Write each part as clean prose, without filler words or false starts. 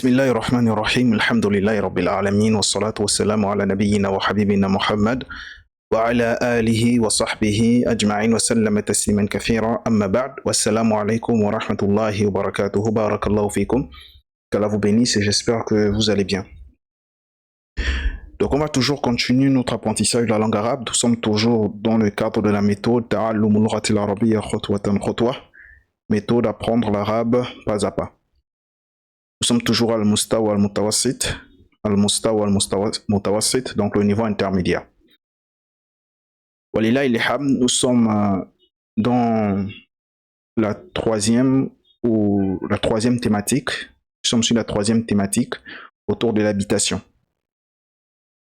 بسم الله الرحمن الرحيم الحمد لله رب العالمين والصلاة والسلام على نبينا وحبيبنا محمد وعلى آله وصحبه أجمعين وسلم تسليما كثيرا أما بعد والسلام عليكم ورحمة الله وبركاته بارك الله فيكم. Qu'Allah vous bénisse et j'espère que vous allez bien. Donc on va toujours continuer notre apprentissage de la langue arabe. Nous sommes toujours dans le cadre de la méthode Ta'allumul Lughatil Arabiyya Khutwatan Khutwa, méthode d'apprendre l'arabe pas à pas. Nous sommes toujours al-mustawa al-mutawassit, al-mustawa al-mutawassit, donc le niveau intermédiaire. Walillahi alhamd, nous sommes dans la troisième thématique. Nous sommes sur la troisième thématique autour de l'habitation.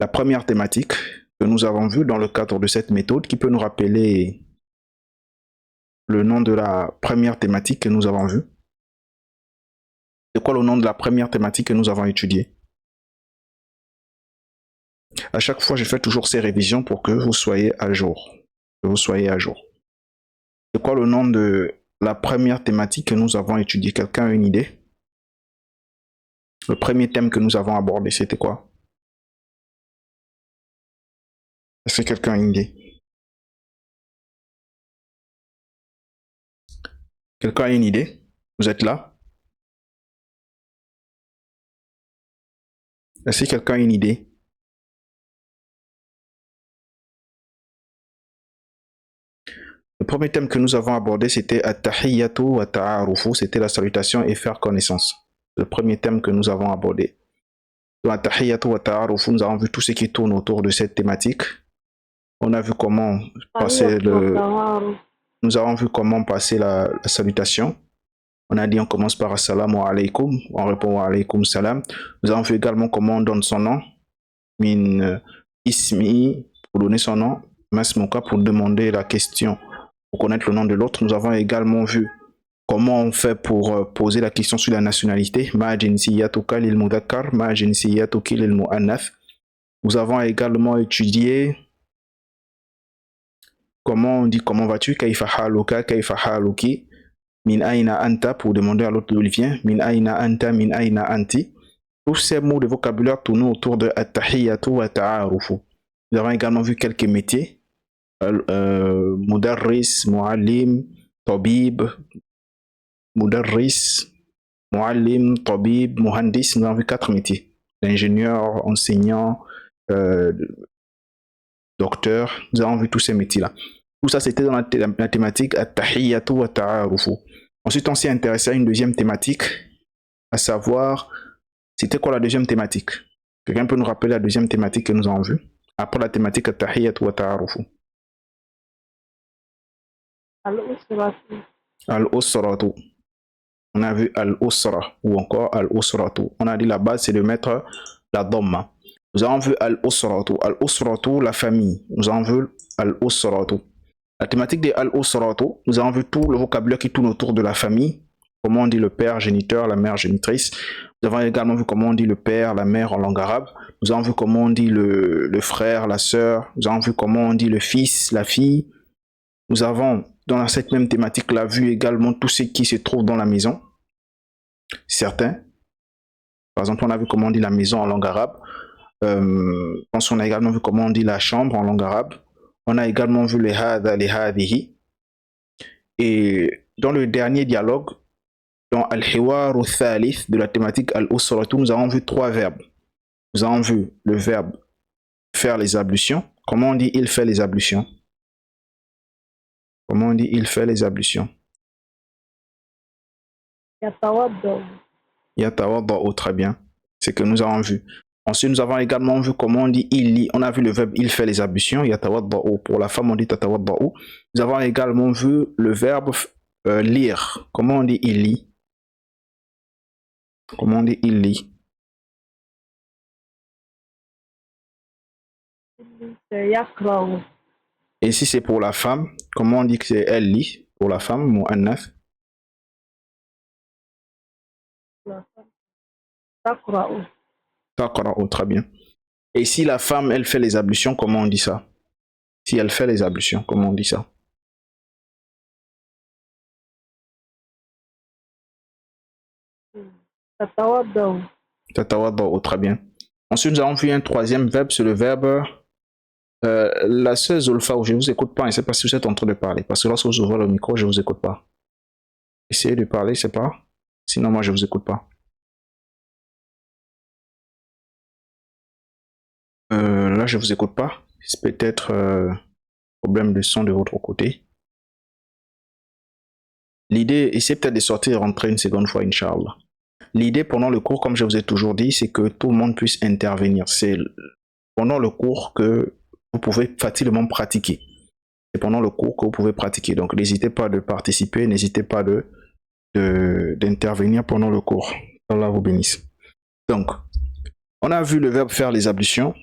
La première thématique que nous avons vue dans le cadre de cette méthode, qui peut nous rappeler le nom de la première thématique que nous avons vue. C'est quoi le nom de la première thématique que nous avons étudiée? À chaque fois, je fais toujours ces révisions pour que vous soyez à jour. C'est quoi le nom de la première thématique que nous avons étudiée? Quelqu'un a une idée? Le premier thème que nous avons abordé, c'était quoi? Est-ce que quelqu'un a une idée? Quelqu'un a une idée? Vous êtes là? Est-ce que quelqu'un a une idée? Le premier thème que nous avons abordé, c'était At-Tahiyyatu wa Ta'arufu, c'était la salutation et faire connaissance. Le premier thème que nous avons abordé. Dans At-Tahiyyatu wa Ta'arufu, nous avons vu tout ce qui tourne autour de cette thématique. On a vu comment passer Nous avons vu comment passer la salutation. On a dit on commence par Assalamu alaikum, on répond wa alaikum salam. Nous avons vu également comment on donne son nom, min ismi, pour donner son nom, masmuka, pour demander la question, pour connaître le nom de l'autre. Nous avons également vu comment on fait pour poser la question sur la nationalité, ma jinsiyatuka lil mudakkar, ma jinsiyatuki lil muannath. Nous avons également étudié comment on dit comment vas-tu, kaifa haluka, kaifa haluki. Min aina anta, pour demander à l'autre d'où il vient. Min aina anta, min aina anti. Tous ces mots de vocabulaire tournent autour de at-tahiyyatu wa ta'arufu. Nous avons également vu quelques métiers. Mudarris, muallim, tabib. Mudarris, muallim, tabib, muhandis. Nous avons vu 4 métiers. L'ingénieur, enseignant, docteur. Nous avons vu tous ces métiers-là. Tout ça, c'était dans la thématique at-tahiyyatu wa ta'arufu. Ensuite, on s'est intéressé à une deuxième thématique, à savoir, c'était quoi la deuxième thématique? Quelqu'un peut nous rappeler la deuxième thématique que nous avons vue? Après la thématique at-tahiyyatu wa ta'arufu. Al-usratu. On a vu al-usra ou encore al-usratu. On a dit la base, c'est de mettre la dhamma. Nous avons vu al-usratu. Al-usratu, la famille. Nous avons vu al-usratu. La thématique des al-usratu, nous avons vu tout le vocabulaire qui tourne autour de la famille. Comment on dit le père géniteur, la mère génitrice. Nous avons également vu comment on dit le père, la mère en langue arabe. Nous avons vu comment on dit le frère, la sœur. Nous avons vu comment on dit le fils, la fille. Nous avons, dans cette même thématique-là, vu également tout ce qui se trouve dans la maison. Certains. Par exemple, on a vu comment on dit la maison en langue arabe. Je pense qu'on a également vu comment on dit la chambre en langue arabe. On a également vu les hada, les hadihi. Et dans le dernier dialogue, dans al-hiwar al-thalith de la thématique al-usratu, nous avons vu 3 verbes. Nous avons vu le verbe faire les ablutions. Comment on dit il fait les ablutions? Comment on dit il fait les ablutions? Yatawadda'u, très bien. C'est que nous avons vu. Ensuite, nous avons également vu comment on dit il lit. On a vu le verbe il fait les ablutions. Yatawadda'u. Pour la femme, on dit tatawadda'u. Nous avons également vu le verbe lire. Comment on dit il lit? Comment on dit il lit? Et si c'est pour la femme, comment on dit que c'est elle lit? Pour la femme, mu'annath. Taqra'u, très bien. Et si la femme, elle fait les ablutions, comment on dit ça? Si elle fait les ablutions, comment on dit ça? تتوضأ. Tatawadda, très bien. Ensuite, nous avons vu un troisième verbe, c'est le verbe la sœur Zulfa, je ne vous écoute pas, je ne sais pas si vous êtes en train de parler, parce que lorsque vous ouvrez le micro, je ne vous écoute pas. Essayez de parler, je ne sais pas. Sinon, moi, je ne vous écoute pas. Là, je ne vous écoute pas. C'est peut-être problème de son de votre côté. L'idée, essayez peut-être de sortir et rentrer une seconde fois, Inch'Allah. L'idée pendant le cours, comme je vous ai toujours dit, c'est que tout le monde puisse intervenir. C'est pendant le cours que vous pouvez facilement pratiquer. C'est pendant le cours que vous pouvez pratiquer. Donc, n'hésitez pas de participer, n'hésitez pas d'intervenir pendant le cours. Allah vous bénisse. Donc, on a vu le verbe faire les ablutions.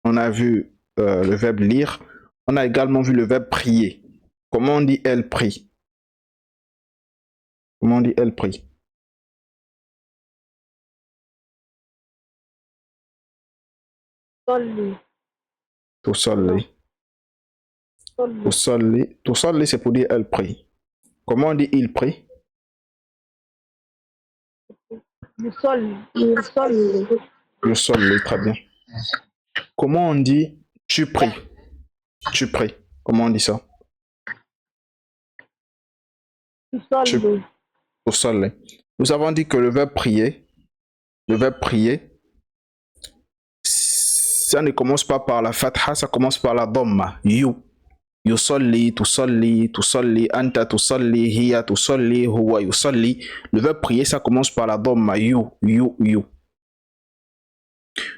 On a vu le verbe lire. On a également vu le verbe prier. Comment on dit elle prie? Comment on dit elle prie? صلي. Tusalli. صلي. Tusalli. Tusalli, c'est pour dire elle prie. Comment on dit il prie? يصلي. يصلي. Yusalli, très bien. Comment on dit tu pries? Tu pries. Comment on dit ça? يصلي. Tusalli. Nous avons dit que le verbe prier, ça ne commence pas par la fatha, ça commence par la dhamma. You. Yusalli, tusalli, tusalli, anta tusalli, hiya tusalli, huwa yusalli. Le verbe prier, ça commence par la dhamma. You.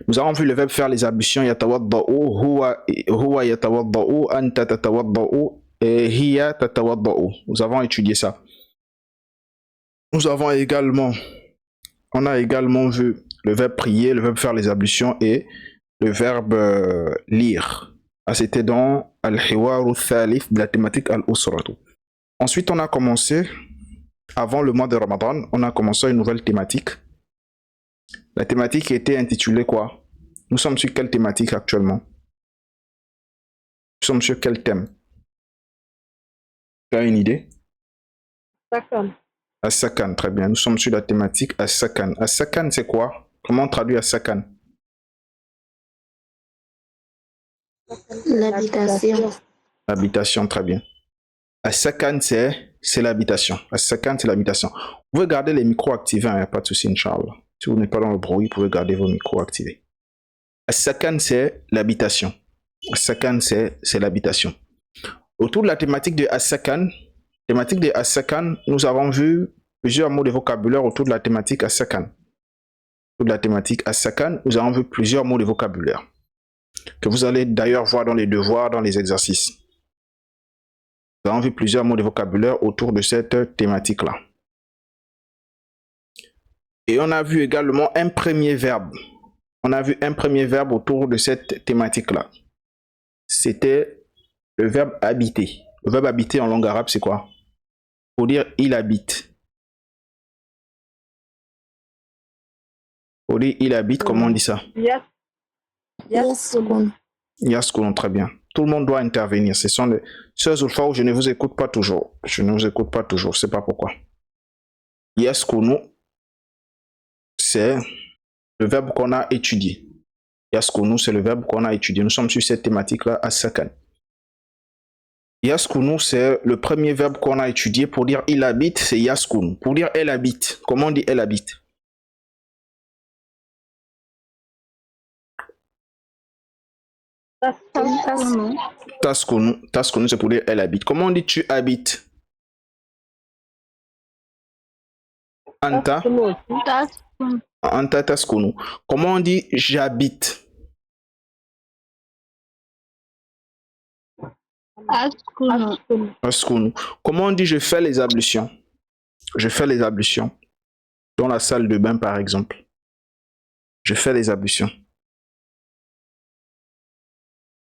Nous avons vu le verbe faire les ablutions. Yatawadda'u, huwa yatawadda'u, anta tatawadda'u, hiya tatawadda'u. Nous avons étudié ça. On a également vu le verbe prier, le verbe faire les ablutions et le verbe lire. Ah, c'était dans Al-Hiwaru Thalith de la thématique Al-Usratu. Ensuite, on a commencé, avant le mois de Ramadan, on a commencé une nouvelle thématique. La thématique était intitulée quoi? Nous sommes sur quelle thématique actuellement? Nous sommes sur quel thème? Tu as une idée? سكن. As-Sakan, très bien. Nous sommes sur la thématique As-Sakan. As-Sakan, c'est quoi? Comment on traduit As-Sakan? L'habitation. L'habitation, très bien. As-Sakan, c'est l'habitation. As-Sakan, c'est l'habitation. Vous pouvez garder les micros activés, il n'y a pas de souci, Inch'Allah. Si vous n'êtes pas dans le bruit, vous pouvez garder vos micros activés. As-Sakan, c'est l'habitation. As-Sakan, c'est l'habitation. Autour de la thématique de As-Sakan, nous avons vu plusieurs mots de vocabulaire autour de la thématique As-Sakan. Autour de la thématique As-Sakan, nous avons vu plusieurs mots de vocabulaire que vous allez d'ailleurs voir dans les devoirs, dans les exercices. Nous avons vu plusieurs mots de vocabulaire autour de cette thématique-là. Et on a vu également un premier verbe. On a vu un premier verbe autour de cette thématique-là. C'était le verbe habiter. Le verbe habiter en langue arabe, c'est quoi? Pour dire il habite. Pour dire il habite, comment on dit ça? يسكن. Yaskounou, très bien. Tout le monde doit intervenir. Ce sont les seules fois où je ne vous écoute pas toujours. Je ne vous écoute pas toujours, je ne sais pas pourquoi. Yaskounou, c'est le verbe qu'on a étudié. Yaskounou, c'est le verbe qu'on a étudié. Nous sommes sur cette thématique-là, As-Sakan. Yaskounou, c'est le premier verbe qu'on a étudié. Pour dire il habite, c'est Yaskounou. Pour dire elle habite, comment on dit elle habite? تسكن. Taskounou, c'est pour dire elle habite. Comment on dit tu habites? Anta, تسكن. Anta taskounou. Comment on dit j'habite? أسكن. Taskounou. Comment on dit je fais les ablutions? Je fais les ablutions. Dans la salle de bain, par exemple. Je fais les ablutions.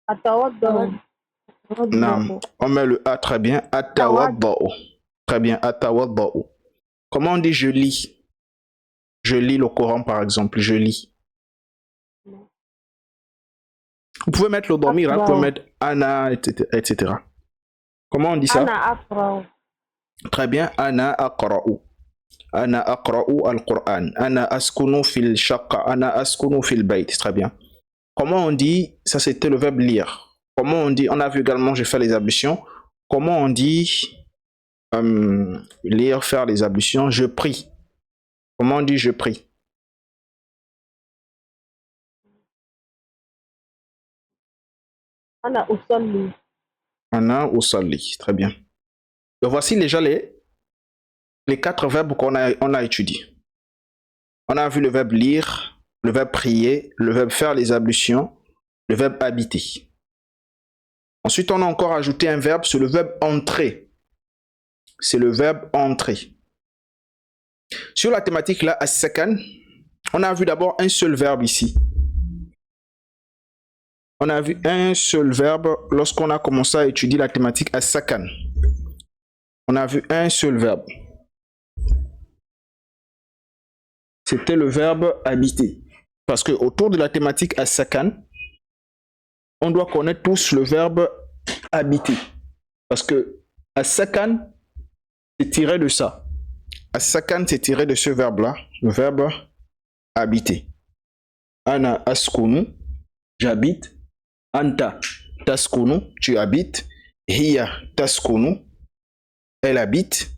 أتوضأ. Non. On met le A très bien. Atawadda'u. Très bien. Atawadda'u. Comment on dit je lis? Je lis le Coran, par exemple. Je lis. Vous pouvez mettre le dormir, hein, vous pouvez mettre Ana, etc. Comment on dit ça? أنا أقرأ. Très bien. Ana aqra'u. Ana aqra'u al-Qur'an. Ana askunu fil shaqqa. Ana askunu fil bayt. Très bien. Comment on dit, ça c'était le verbe lire. Comment on dit, on a vu également, je fais les ablutions. Comment on dit lire, faire les ablutions? Je prie. Comment on dit je prie? Ana usalli. Ana usalli. Très bien. Donc voici déjà les 4 verbes qu'on a étudiés. On a vu le verbe lire, le verbe prier, le verbe faire les ablutions, le verbe habiter. Ensuite, on a encore ajouté un verbe, c'est le verbe entrer. C'est le verbe entrer. Sur la thématique là, as-sakan, on a vu d'abord un seul verbe ici. On a vu un seul verbe lorsqu'on a commencé à étudier la thématique as-sakan. On a vu un seul verbe. C'était le verbe habiter. Parce que autour de la thématique as-sakan, on doit connaître tous le verbe habiter. Parce que as-sakan, c'est tiré de ça. As-sakan, c'est tiré de ce verbe-là, le verbe habiter. Ana askunu, j'habite. Anta taskunu, tu habites. Hiya taskunu, elle habite.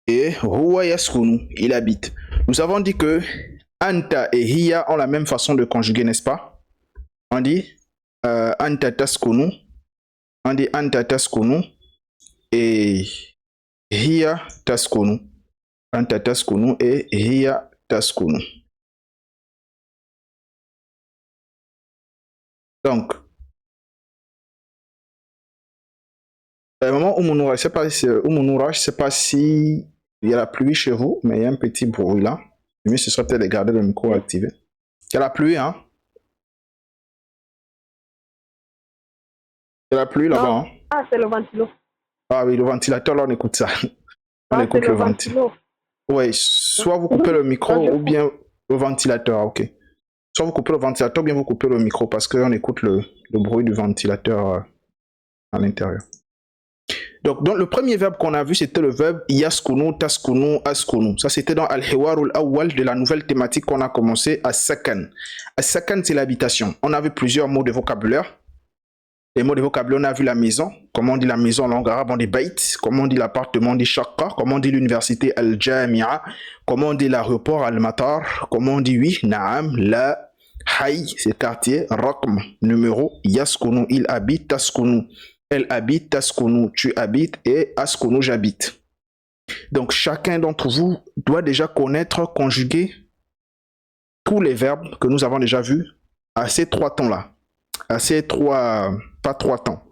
Et huwa yaskunu, il habite. Nous avons dit que anta et hiya ont la même façon de conjuguer, n'est-ce pas? On dit anta taskunu, on dit anta taskunu et hiya taskunu. Anta taskunu et hiya taskunu. Donc, maman Oumounura, je ne sais pas si il y a la pluie chez vous, mais il y a un petit bruit là. Le mieux, ce serait peut-être de garder le micro activé. Il y a la pluie, hein? Il y a la pluie là-bas, hein? Ah, c'est le ventilo. Ah oui, le ventilateur, là, on écoute ça. On écoute le ventilateur. Oui, soit vous coupez le micro ou bien le ventilateur, ok. Soit vous coupez le ventilateur ou bien vous coupez le micro parce qu'on écoute le bruit du ventilateur à l'intérieur. Donc, le premier verbe qu'on a vu, c'était le verbe yaskunu, taskunu, askunu. Ça, c'était dans Al-Hiwarul Awwal de la nouvelle thématique qu'on a commencé à Sakan. À Sakan, c'est l'habitation. On a vu plusieurs mots de vocabulaire. Les mots de vocabulaire, on a vu la maison. Comment on dit la maison en langue arabe? On dit bayt. Comment on dit l'appartement? On dit shaqqa. Comment on dit l'université? Al-Jami'a. Comment on dit l'aéroport? Al-Matar. Comment on dit oui? Naam, la, hay, c'est quartier. Raqm, numéro. Yaskunu, il habite. Taskunu, elle habite. Taskunu, tu habites. Et askunu, j'habite. Donc, chacun d'entre vous doit déjà connaître, conjuguer tous les verbes que nous avons déjà vus à ces 3 temps-là. À ces pas 3 temps.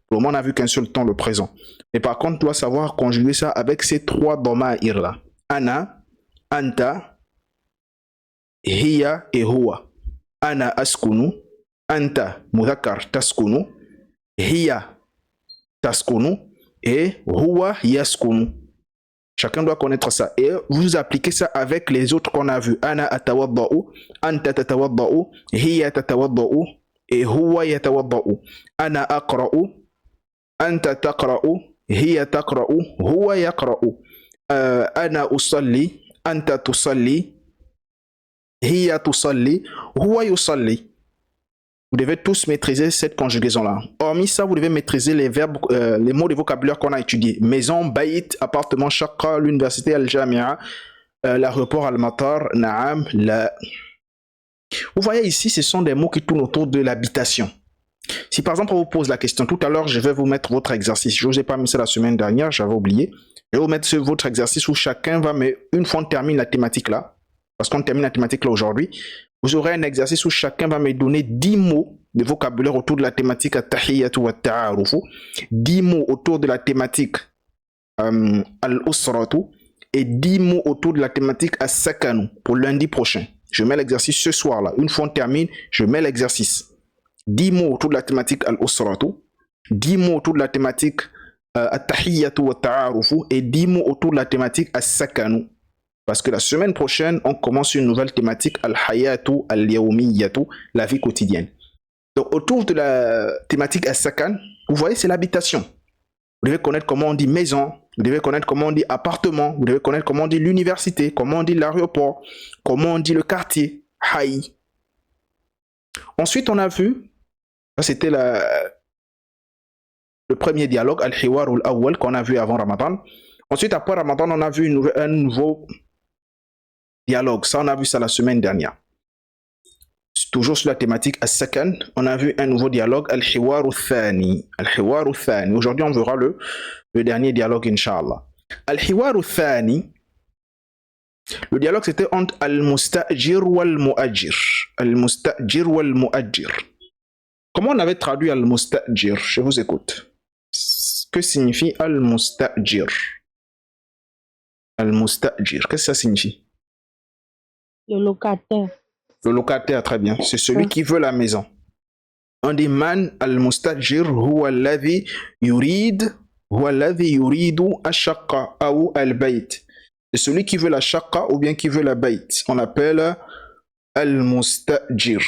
Pour le moment, on n'a vu qu'un seul temps, le présent. Mais par contre, tu dois savoir conjuguer ça avec ces 3 dama'ir là. Ana, anta, hiya et huwa. Ana askunu, anta mudhakkar taskunu, hiya taskunu et huwa yaskunu. Chacun doit connaître ça. Et vous appliquez ça avec les autres qu'on a vus. Ana atawadda'u, anta tatawadda'u, hiya tatawadda'u et huwa yatawadda'u. Ana aqra'u, anta taqra'u, hiya taqra'u, huwa yaqra'u. Ana usalli, anta tusalli, hiya tusalli, huwa yusalli. Vous devez tous maîtriser cette conjugaison-là. Hormis ça, vous devez maîtriser les verbes, les mots de vocabulaire qu'on a étudiés. Maison, bayt, appartement, shaqqa, l'université Al-Jami'a, l'aéroport Al-Matar, Naam, la... Vous voyez ici, ce sont des mots qui tournent autour de l'habitation. Si par exemple on vous pose la question, tout à l'heure je vais vous mettre votre exercice. Je ne vous ai pas mis ça la semaine dernière, j'avais oublié. Je vais vous mettre votre exercice où chacun va, mais une fois on termine la thématique là, parce qu'on termine la thématique là aujourd'hui, vous aurez un exercice où chacun va me donner 10 mots de vocabulaire autour de la thématique at-tahiyyatu wa at-ta'arufu, 10 mots autour de la thématique al-usratu et 10 mots autour de la thématique as-sakanu pour lundi prochain. Je mets l'exercice ce soir là. Une fois on termine, je mets l'exercice. 10 mots autour de la thématique al-usratu, 10 mots autour de la thématique at-tahiyyatu wa at-ta'arufu et 10 mots autour de la thématique as-sakanu. Parce que la semaine prochaine, on commence une nouvelle thématique, al-hayatu al-yawmiyatu, la vie quotidienne. Donc autour de la thématique as-sakan, vous voyez, c'est l'habitation. Vous devez connaître comment on dit maison, Vous devez connaître comment on dit appartement. Vous devez connaître comment on dit l'université, comment on dit l'aéroport, comment on dit le quartier. Haï. Ensuite, on a vu, ça c'était le premier dialogue, Al-Hiwar ou Al-Awwal, qu'on a vu avant Ramadan. Ensuite, après Ramadan, on a vu un nouveau dialogue. Ça, on a vu ça la semaine dernière. Toujours sur la thématique As-Sakan, on a vu un nouveau dialogue, Al-Hiwar Al-Thani. Al-Hiwar Al-Thani. Aujourd'hui, on verra le dernier dialogue, Inch'Allah. Al-Hiwar Al-Thani, le dialogue, c'était entre Al-Mustajir wal-Mu'ajir. Al-Mustajir wal-Mu'ajir. Comment on avait traduit Al-Mustajir? Je vous écoute. Que signifie Al-Mustajir? Al-Mustajir, qu'est-ce que ça signifie? Le locataire. Le locataire, très bien. C'est celui qui veut la maison. On dit man al-mustajir huwa alladhi yuridu ash-shaqqa ou al-bayt. C'est celui qui veut la shaqqa ou bien qui veut la bayt. On l'appelle al-mustajir.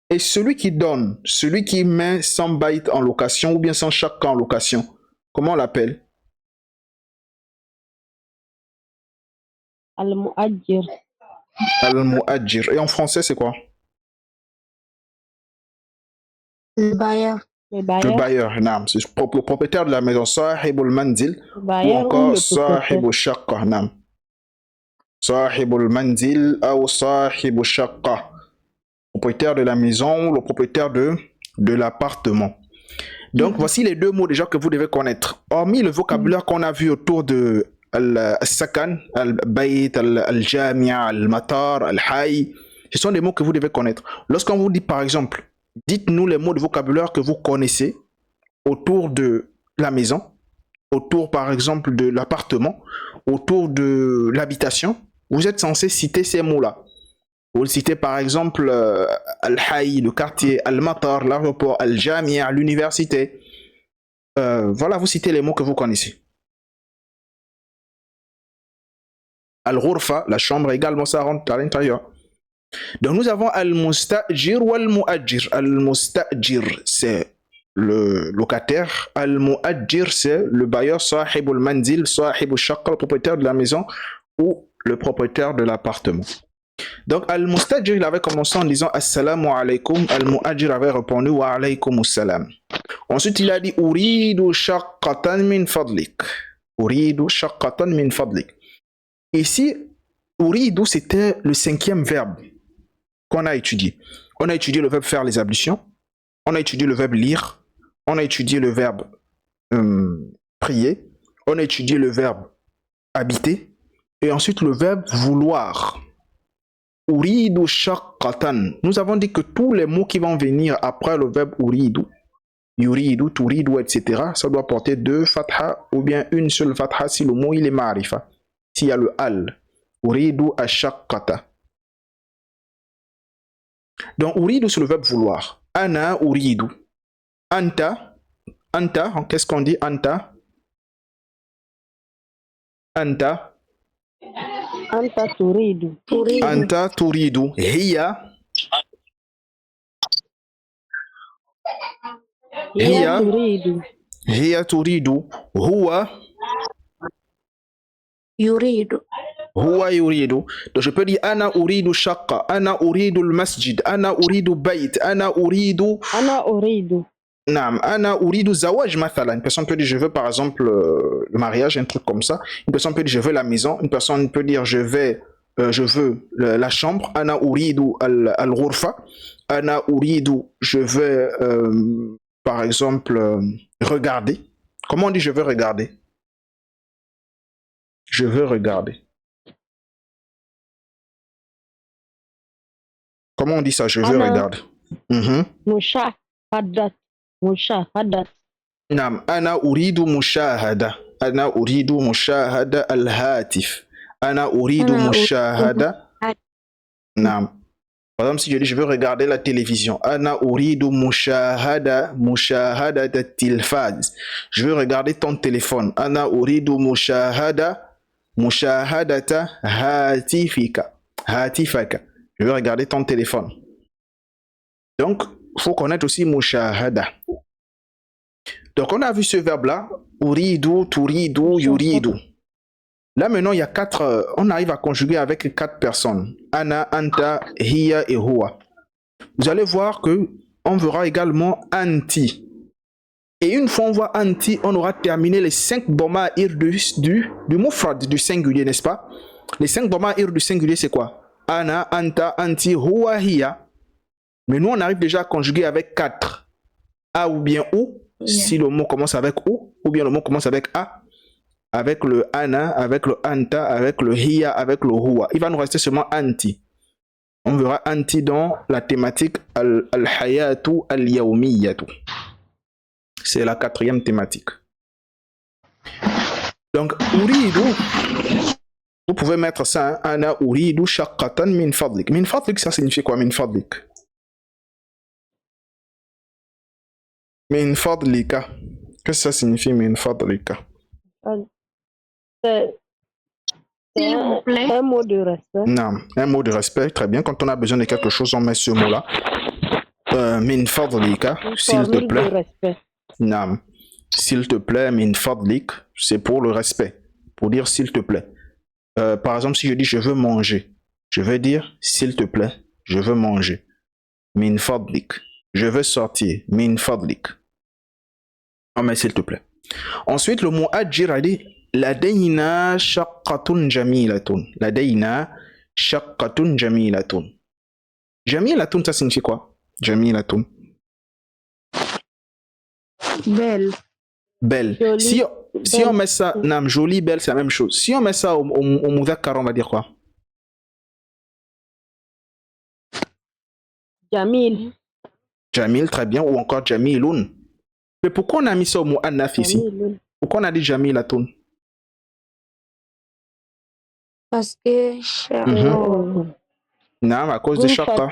Et celui qui donne, celui qui met son bayt en location ou bien son shaqqa en location, comment on l'appelle? Al-Mu'ajir. Al-Mu'ajir. Et en français, c'est quoi? Le bailleur. Le bailleur, c'est le propriétaire de la maison, Sahibul Manzil, ou Bailleur encore ou le Sahibul Shaqqa, nam. Sahibul Manzil ou Sahibul Shaqqa. Propriétaire de la maison ou le propriétaire de l'appartement. Donc, voici les deux mots déjà que vous devez connaître. Hormis le vocabulaire qu'on a vu autour de Al-Sakan, Al-Bayt, Al-Jamia, Al-Matar, Al-Hay, ce sont des mots que vous devez connaître. Lorsqu'on vous dit par exemple, dites-nous les mots de vocabulaire que vous connaissez autour de la maison, autour par exemple de l'appartement, autour de l'habitation, vous êtes censé citer ces mots-là. Vous citez par exemple Al-Hay, le quartier, Al-Matar, l'aéroport, Al-Jamia, l'université. Voilà, vous citez les mots que vous connaissez. Al-Ghurfa, la chambre également, ça rentre à l'intérieur. Donc nous avons Al-Mustajir ou Al-Mu'ajir. Al-Mustajir, c'est le locataire. Al-Mu'ajir, c'est le bailleur, Sahibul Manzil, Sahibul Shaqqa, le propriétaire de la maison ou le propriétaire de l'appartement. Donc Al-Mustajir, il avait commencé en disant Assalamu alaykum. Al-Mu'ajir avait répondu Wa alaykum assalam. Ensuite, il a dit Uridu shaqqatan min fadlik. Uridu shaqqatan min fadlik. Ici, Uridu, c'était le 5e verbe qu'on a étudié. On a étudié le verbe faire les ablutions, on a étudié le verbe lire, on a étudié le verbe prier, on a étudié le verbe habiter, et ensuite le verbe vouloir. Uridu shaqqatan. Nous avons dit que tous les mots qui vont venir après le verbe uridu, yuridu, turidu, etc., ça doit porter 2 fatha ou bien une seule fatha si le mot il est ma'rifa. S'il y a le al. Uridu ashaqqata. Donc, uridu, c'est le verbe vouloir. Ana uridu. Anta. Anta, qu'est-ce qu'on dit? Anta. Anta. Anta turidu. Anta turidu. Hiya. Hiya turidu. Hiya turidu. Huwa. Yuridu. Huwa yuridu. Donc je peux dire ana uridu shaqqa, ana uridu al-masjid, ana uridu bayt, ana uridu. Ana uridu. Naam, ana uridu zawaj mathala. Une personne peut dire je veux par exemple le mariage, un truc comme ça. Une personne peut dire je veux la maison. Une personne peut dire je veux la chambre. Ana uridu al-ghurfa. Ana uridu, je veux par exemple regarder. Comment on dit je veux regarder? Je veux regarder. Comment on dit ça? Je veux regarder. Mushahadat. Mushahadat. Naam, ana uridu mushahada. Ana uridu mushahada al-hatif. Ana uridu mushahada. Naam. Par exemple, si je dis je veux regarder la télévision. Ana uridu mushahada at-tilfaz. Je veux regarder ton téléphone. Ana uridu mushahadata hatifika. Hatifaka. Je veux regarder ton téléphone. Donc, il faut connaître aussi mushahada. Donc, on a vu ce verbe-là. Uridu, turidu, yuridu. Là maintenant, il y a quatre, on arrive à conjuguer avec quatre personnes. Ana, anta, hiya et huwa. Vous allez voir que on verra également anti. Et une fois on voit anti, on aura terminé les 5 doma'ir du mufrad, du singulier, n'est-ce pas? Les 5 doma'ir du singulier, c'est quoi? Ana, anta, anti, huwa, hiya. Mais nous, on arrive déjà à conjuguer avec 4. A ou bien ou, si le mot commence avec ou bien le mot commence avec a, avec le ana, avec le anta, avec le hiya, avec le huwa. Il va nous rester seulement anti. On verra anti dans la thématique al-hayatu al-yawmiyatu. C'est la 4e thématique. Donc, uridu, vous pouvez mettre ça, hein? Ana uridu shaqqatan min fadlik. Min fadlik, ça signifie quoi, min fadlik? Min fadlika. Qu'est-ce que ça signifie, min fadlika? C'est un mot de respect. Non, un mot de respect, très bien. Quand on a besoin de quelque chose, on met ce mot-là. Min fadlika, s'il te plaît. Non, s'il te plaît, min fadlik, c'est pour le respect, pour dire s'il te plaît. Par exemple, si je dis je veux manger, je vais dire s'il te plaît, je veux manger. Min fadlik. Je veux sortir. Min fadlik. Oh, mais s'il te plaît. Ensuite, le mot ajir a dit Ladayna shaqqatun jamilatun. Ladayna shaqqatun jamilatun. Jamilatun, ça signifie quoi? Jamilatun. Belle. Belle. Jolie. Si on met ça, non, jolie, belle, c'est la même chose. Si on met ça au mudhakkar, on va dire quoi? Jamil. Jamil, très bien. Ou encore Jamilun. Mais pourquoi on a mis ça au mu'annaf ici? Pourquoi on a dit Jamilatun? Parce que Non, à cause de shaqqa.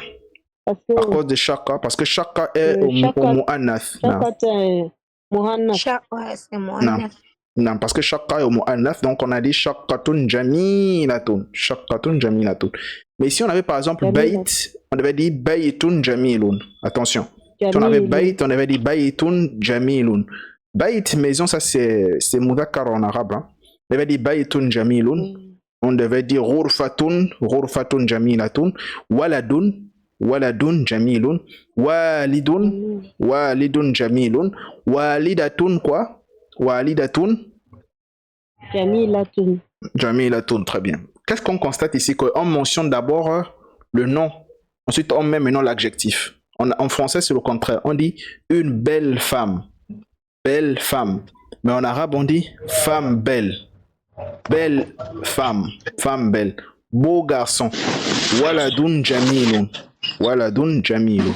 À cause de shaqqa. Parce que shaqqa est au mu'annaf. Shaqqa, c'est mu'annaf. Shaqqa, c'est mu'annaf. Non, parce que shaqqa est au mu'annaf, donc on a dit shaqqatun jamilatun. Shaqqatun jamilatun. Mais si on avait par exemple bayt, on avait dit baytun jamilun. Attention. Si on avait bayt, on avait dit baytun jamilun. Bayt, maison, ça c'est mudhakkar en arabe. Hein. On avait dit baytun jamilun. On devait dire ghurfatun jamilatun. Waladun jamilun. Walidun jamilun. Walidatun quoi? Walidatun Jamilatun. Jamilatun, très bien. Qu'est-ce qu'on constate ici? Qu'on mentionne d'abord le nom. Ensuite, on met maintenant l'adjectif. En français, c'est le contraire. On dit une belle femme. Belle femme. Mais en arabe, on dit femme belle. Belle femme. Femme belle. Beau garçon. Waladun jamilun. Waladun jamilun.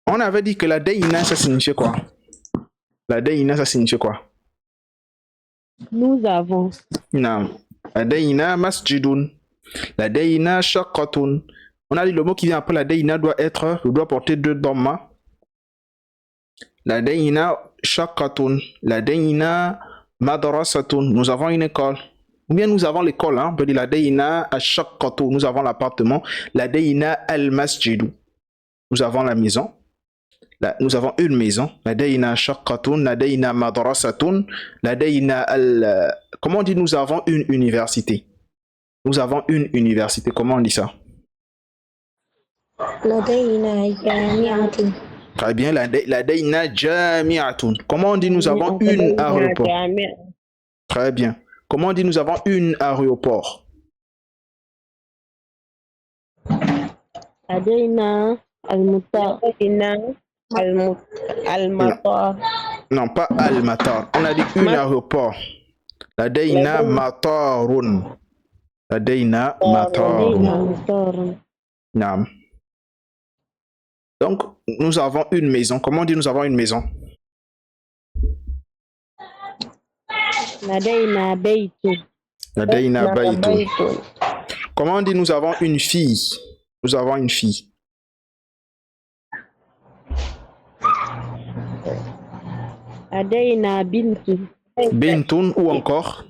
On avait dit que la dayna, ça signifiait quoi? La dayna, ça signifie quoi? Nous avons. Non. La dayna masjidun. La dayna shaqqatun. On a dit le mot qui vient après la dayna doit porter 2 dhamma. La dayna shaqqatun. La dayna madrasatun. Nous avons une école. Ou bien nous avons l'école. Hein? On peut dire la dayna shaqqatun. Nous avons l'appartement. La dayna al-masjidu. Nous avons la maison. Nous avons une maison. Ladayna shaqqatun, ladayna madrasatun, ladayna al... Comment on dit nous avons une université? Nous avons une université. Comment on dit ça? Ladayna jami'atun. Très bien. Ladayna jami'atun. Comment on dit nous avons une aéroport? Très bien. Comment on dit nous avons une aéroport? Ladayna al-mutar. Al-matar. Non, pas al-matar. On a dit une aéroport. Ladayna matarun. Ladayna matarun. Non. Donc, nous avons une maison. Comment on dit nous avons une maison? Ladayna baytun. Ladayna baytun. Comment on dit nous avons une fille? Nous avons une fille. Ladayna bintun. Bintun ou encore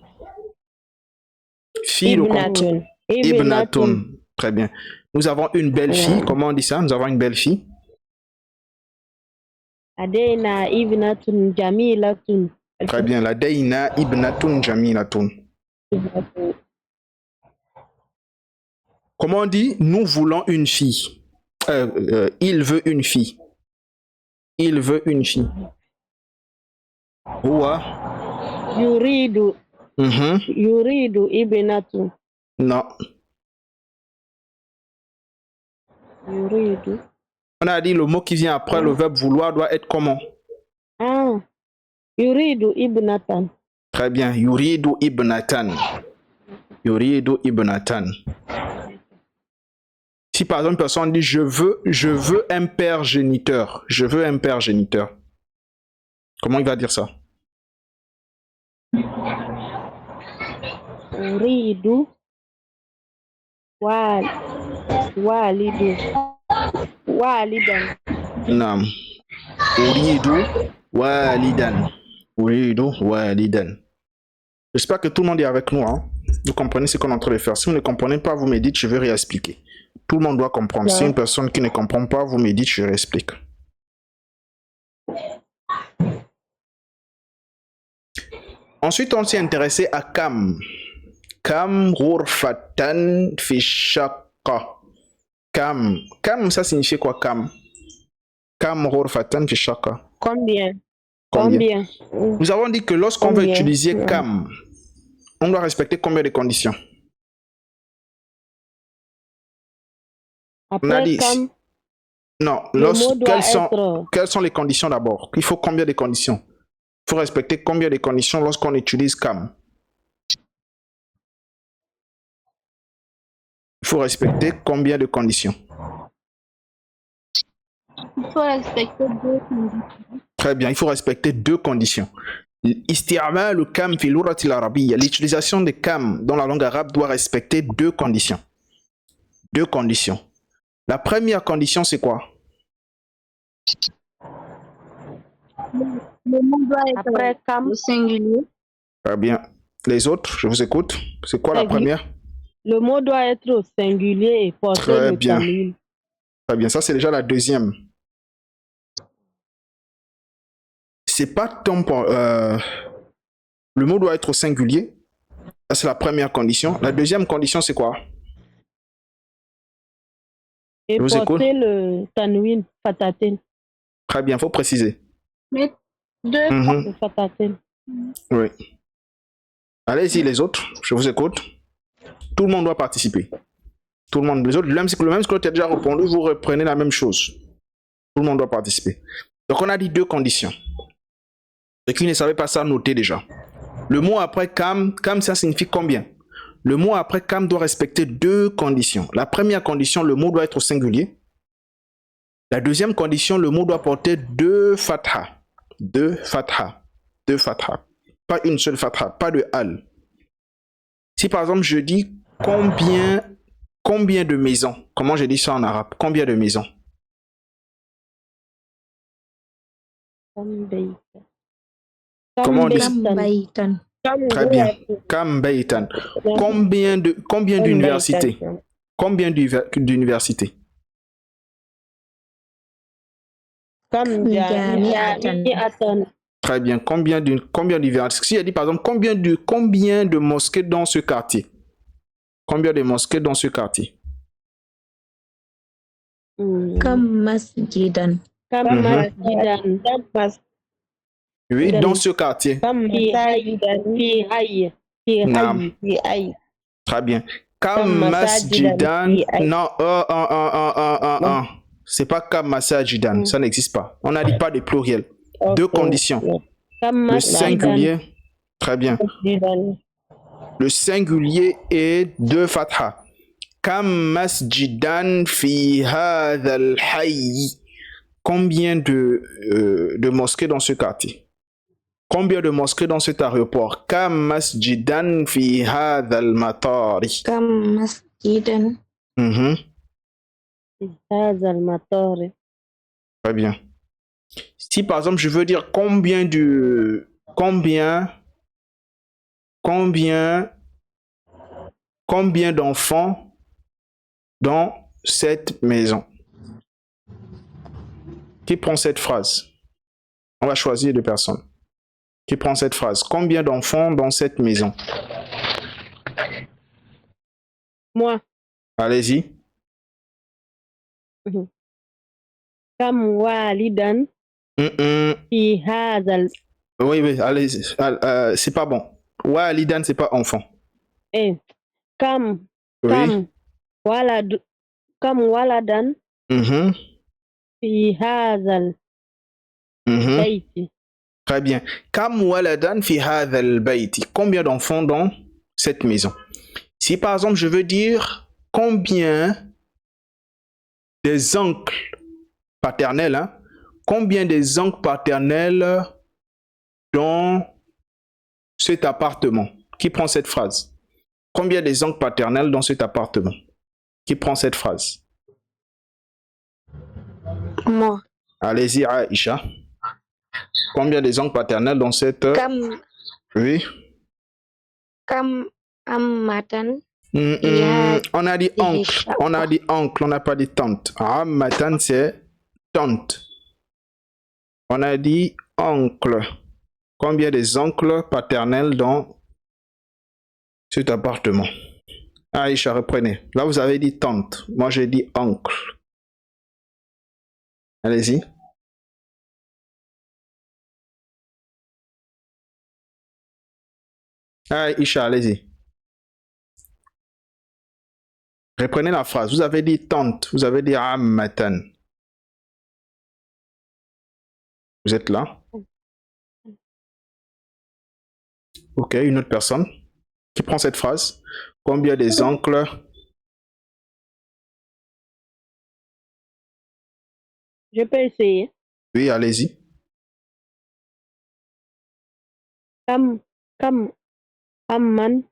fille. Ibnatun. Ibnatun. Très bien. Nous avons une belle fille. Comment on dit ça? Nous avons une belle fille. Ladaina ibnatun jamilatun. Très bien. Ladaina ibnatun jamilatun. Comment on dit? Nous voulons une fille. Il veut une fille. Il veut une fille. Ouah. Yuridu. Yuridu ibnatun. Non. Yuridu. On a dit le mot qui vient après le verbe vouloir doit être comment? Ah. Yuridu ibnatan. Très bien. Yuridu ibnatan. Yuridu ibnatan. Si par exemple une personne dit je veux un père géniteur. Je veux un père géniteur. Comment il va dire ça? Yuridu walidu. Walidan. Naam. Uridu walidan. Uridu walidan. J'espère que tout le monde est avec nous. Hein? Vous comprenez ce qu'on est en train de faire. Si vous ne comprenez pas, vous me dites, je vais réexpliquer. Tout le monde doit comprendre. Si une personne qui ne comprend pas, vous me dites, je réexplique. Ensuite, on s'est intéressé à kam. Kam ghurfatan fi shaqqa. Kam. Kam, ça signifie quoi, kam? Kam ghurfatan fi shaqqa. Combien? Combien? Nous avons dit que lorsqu'on veut utiliser kam, on doit respecter combien de conditions? Après, on a dit kam, non. Quelles sont les conditions d'abord? Il faut combien de conditions? Il faut respecter combien de conditions lorsqu'on utilise kam? Il faut respecter combien de conditions? Il faut respecter 2 conditions. Très bien, il faut respecter 2 conditions. Isti'mal kam fi l'urati l'arabiyya. L'utilisation de kam dans la langue arabe doit respecter 2 conditions. 2 conditions. La première condition, c'est quoi? Le mot doit être après kam au singulier. Très bien. Les autres, je vous écoute. C'est quoi la première? Le mot doit être au singulier et porter le tanwin. Très bien, ça c'est déjà la deuxième. C'est pas tant pour, le mot doit être au singulier. Ça c'est la première condition. La deuxième condition, c'est quoi? Et porter le tanwin, fataten. Très bien, il faut préciser. Mais 2 fataten. Oui. Allez-y les autres, je vous écoute. Tout le monde doit participer. Tout le monde. Les autres, même si l'autre a déjà répondu, vous reprenez la même chose. Tout le monde doit participer. Donc on a dit 2 conditions. Ceux qui ne savaient pas ça, notez déjà. Le mot après kam, ça signifie combien? Le mot après kam doit respecter 2 conditions. La première condition, le mot doit être au singulier. La deuxième condition, le mot doit porter 2 fatha. 2 fatha. 2 fatha. Pas une seule fatha, pas de al. Si par exemple je dis combien de maisons? Comment je dis ça en arabe? Combien de maisons? Comment on dit? Très bien. Kam baytan. Combien d'universités? Combien d'universités? Très bien. Combien d'universités? Si je dis par exemple combien de mosquées dans ce quartier? Combien de mosquées dans ce quartier? Kam masjidan. Oui, dans ce quartier. Très bien. Kam masjidan. Non, c'est pas kam masajidan, ça n'existe pas. On n'a dit pas de pluriel. 2 conditions. Le singulier. Très bien. Le singulier est 2 fatha. Kam masjidan fi hadha al-hayy. Combien de mosquées dans ce quartier? Combien de mosquées dans cet aéroport? Kam masjidan fi hadha al-matari. Kam masjidan. Très bien. Si par exemple je veux dire combien d'enfants dans cette maison? Qui prend cette phrase? On va choisir 2 personnes. Qui prend cette phrase? Combien d'enfants dans cette maison? Moi. Allez-y. Kam walidan fi hadha. Oui, allez-y. C'est pas bon. Walidan, c'est pas enfant. Kam Oui. waladan fi hadha bayti. Très bien. Kam waladan fi hadha al-bayti. Combien d'enfants dans cette maison? Si par exemple je veux dire combien des oncles paternels, hein, combien des oncles paternels dans cet appartement? Qui prend cette phrase? Combien des oncles paternels dans cet appartement? Qui prend cette phrase? Moi. Allez-y, Aïcha. Combien des oncles paternels dans cette... Oui. Kam ammatan. On a dit oncle. On a dit oncle, on n'a pas dit tante. Ammatan, c'est tante. On a dit oncle. Combien des oncles paternels dans cet appartement? Aïcha, reprenez. Là, vous avez dit tante. Moi, j'ai dit oncle. Allez-y. Aïcha, allez-y. Reprenez la phrase. Vous avez dit tante. Vous avez dit ammatan. Vous êtes là? Ok, une autre personne qui prend cette phrase. Combien des oncles? Je peux essayer. Oui, allez-y. Kam amman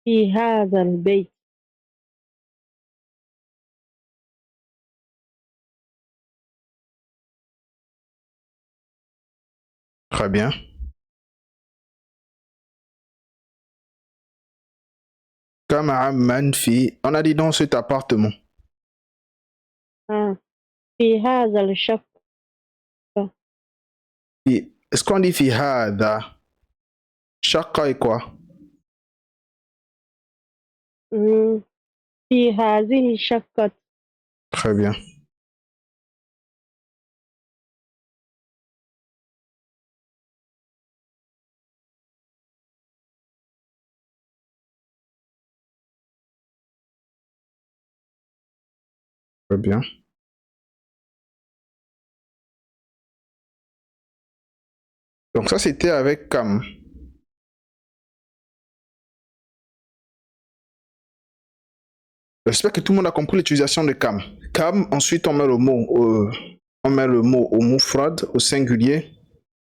fi hadha al-bayt. Très bien. Kam amman fi... On a dit dans cet appartement. Fi hadha al-shaq. Est-ce qu'on dit fi hadha? Shaqqa est quoi? Fi hadhihi shaqqat. Très bien. Très bien. Donc ça, c'était avec Kam. J'espère que tout le monde a compris l'utilisation de Kam. Kam, ensuite on met le mot au mufrad, au singulier,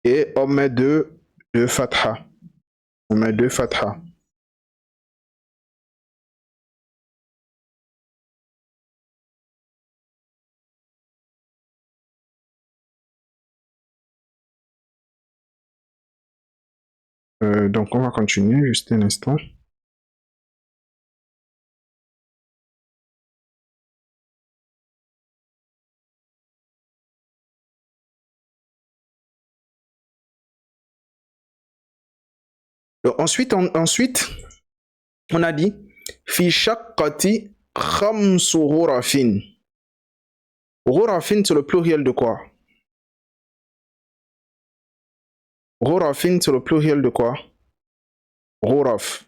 et on met deux fatha. On met 2 fatha. Donc on va continuer juste un instant. Donc, ensuite, on a dit fi shaqqati khamsu ghurafin. Ghurafin, c'est le pluriel de quoi? Ghurafin, c'est le pluriel de quoi? Ghuraf.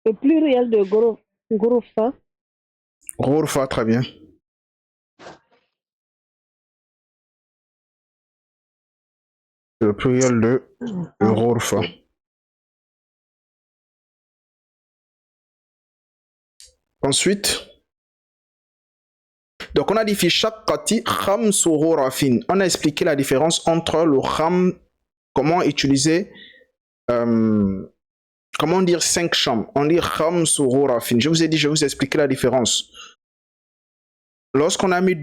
Le pluriel de ghurfa. Ghurfa, très bien. Le pluriel de ghurfa. Ensuite, donc on a dit fi shaqqati khamsu ghurafin. On a expliqué la différence entre le kham, comment utiliser, comment dire 5 chambres. On dit khamsu ghurafin. Je vous ai dit, je vais vous expliquer la différence. Lorsqu'on a mis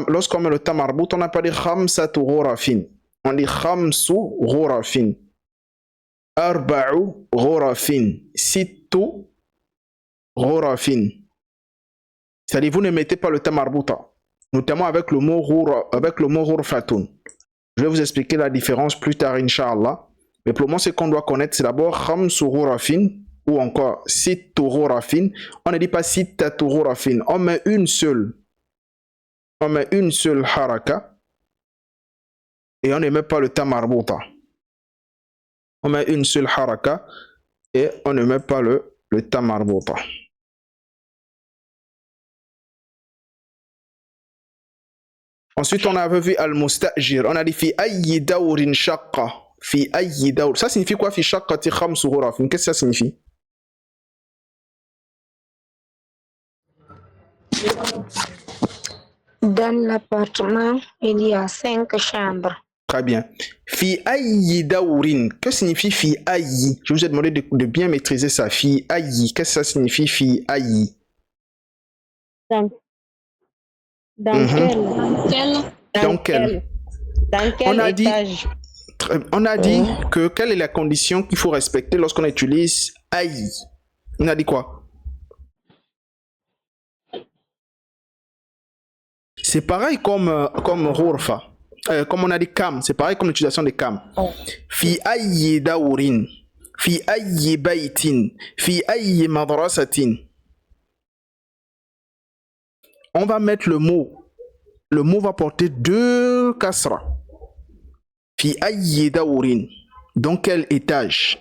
lorsqu'on met le tamarbout, on n'a pas dit khamsatu ghurafin. On dit khamsu ghurafin. Arba'u ghurafin. Sittu ghurafin. C'est-à-dire, vous ne mettez pas le ta marbuta, notamment avec le mot ghurfatun. Je vais vous expliquer la différence plus tard, Inch'Allah. Mais pour le moment, ce qu'on doit connaître, c'est d'abord khamsu ghurafin ou encore sittu ghurafin. On ne dit pas sittatu ghurafin. On met une seule haraka et on ne met pas le ta marbuta. On met une seule haraka et on ne met pas le ta marbuta. Ensuite, on avait vu al-mustajir. On a dit fi ayyi dawrin shaqqa. Fi ayyi dawr. Ça signifie quoi fi shaqqati khamsu ghurafin? Qu'est-ce que ça signifie? Dans l'appartement, il y a 5 chambres. Très bien. Fi ayyi dawrin. Que signifie fi ayyi? Je vous ai demandé de bien maîtriser ça. Fi ayyi. Qu'est-ce que ça signifie fi ayyi? Dans quel étage? On a dit que quelle est la condition qu'il faut respecter lorsqu'on utilise ayyi? On a dit quoi? C'est pareil comme ghurfa. Comme on a dit kam, c'est pareil comme l'utilisation de kam. Fi ayyi dawrin, fi ayyi baytin, fi ayyi madrasatin. On va mettre le mot. Le mot va porter 2 kasra. Fi ayyi dawrin. Dans quel étage?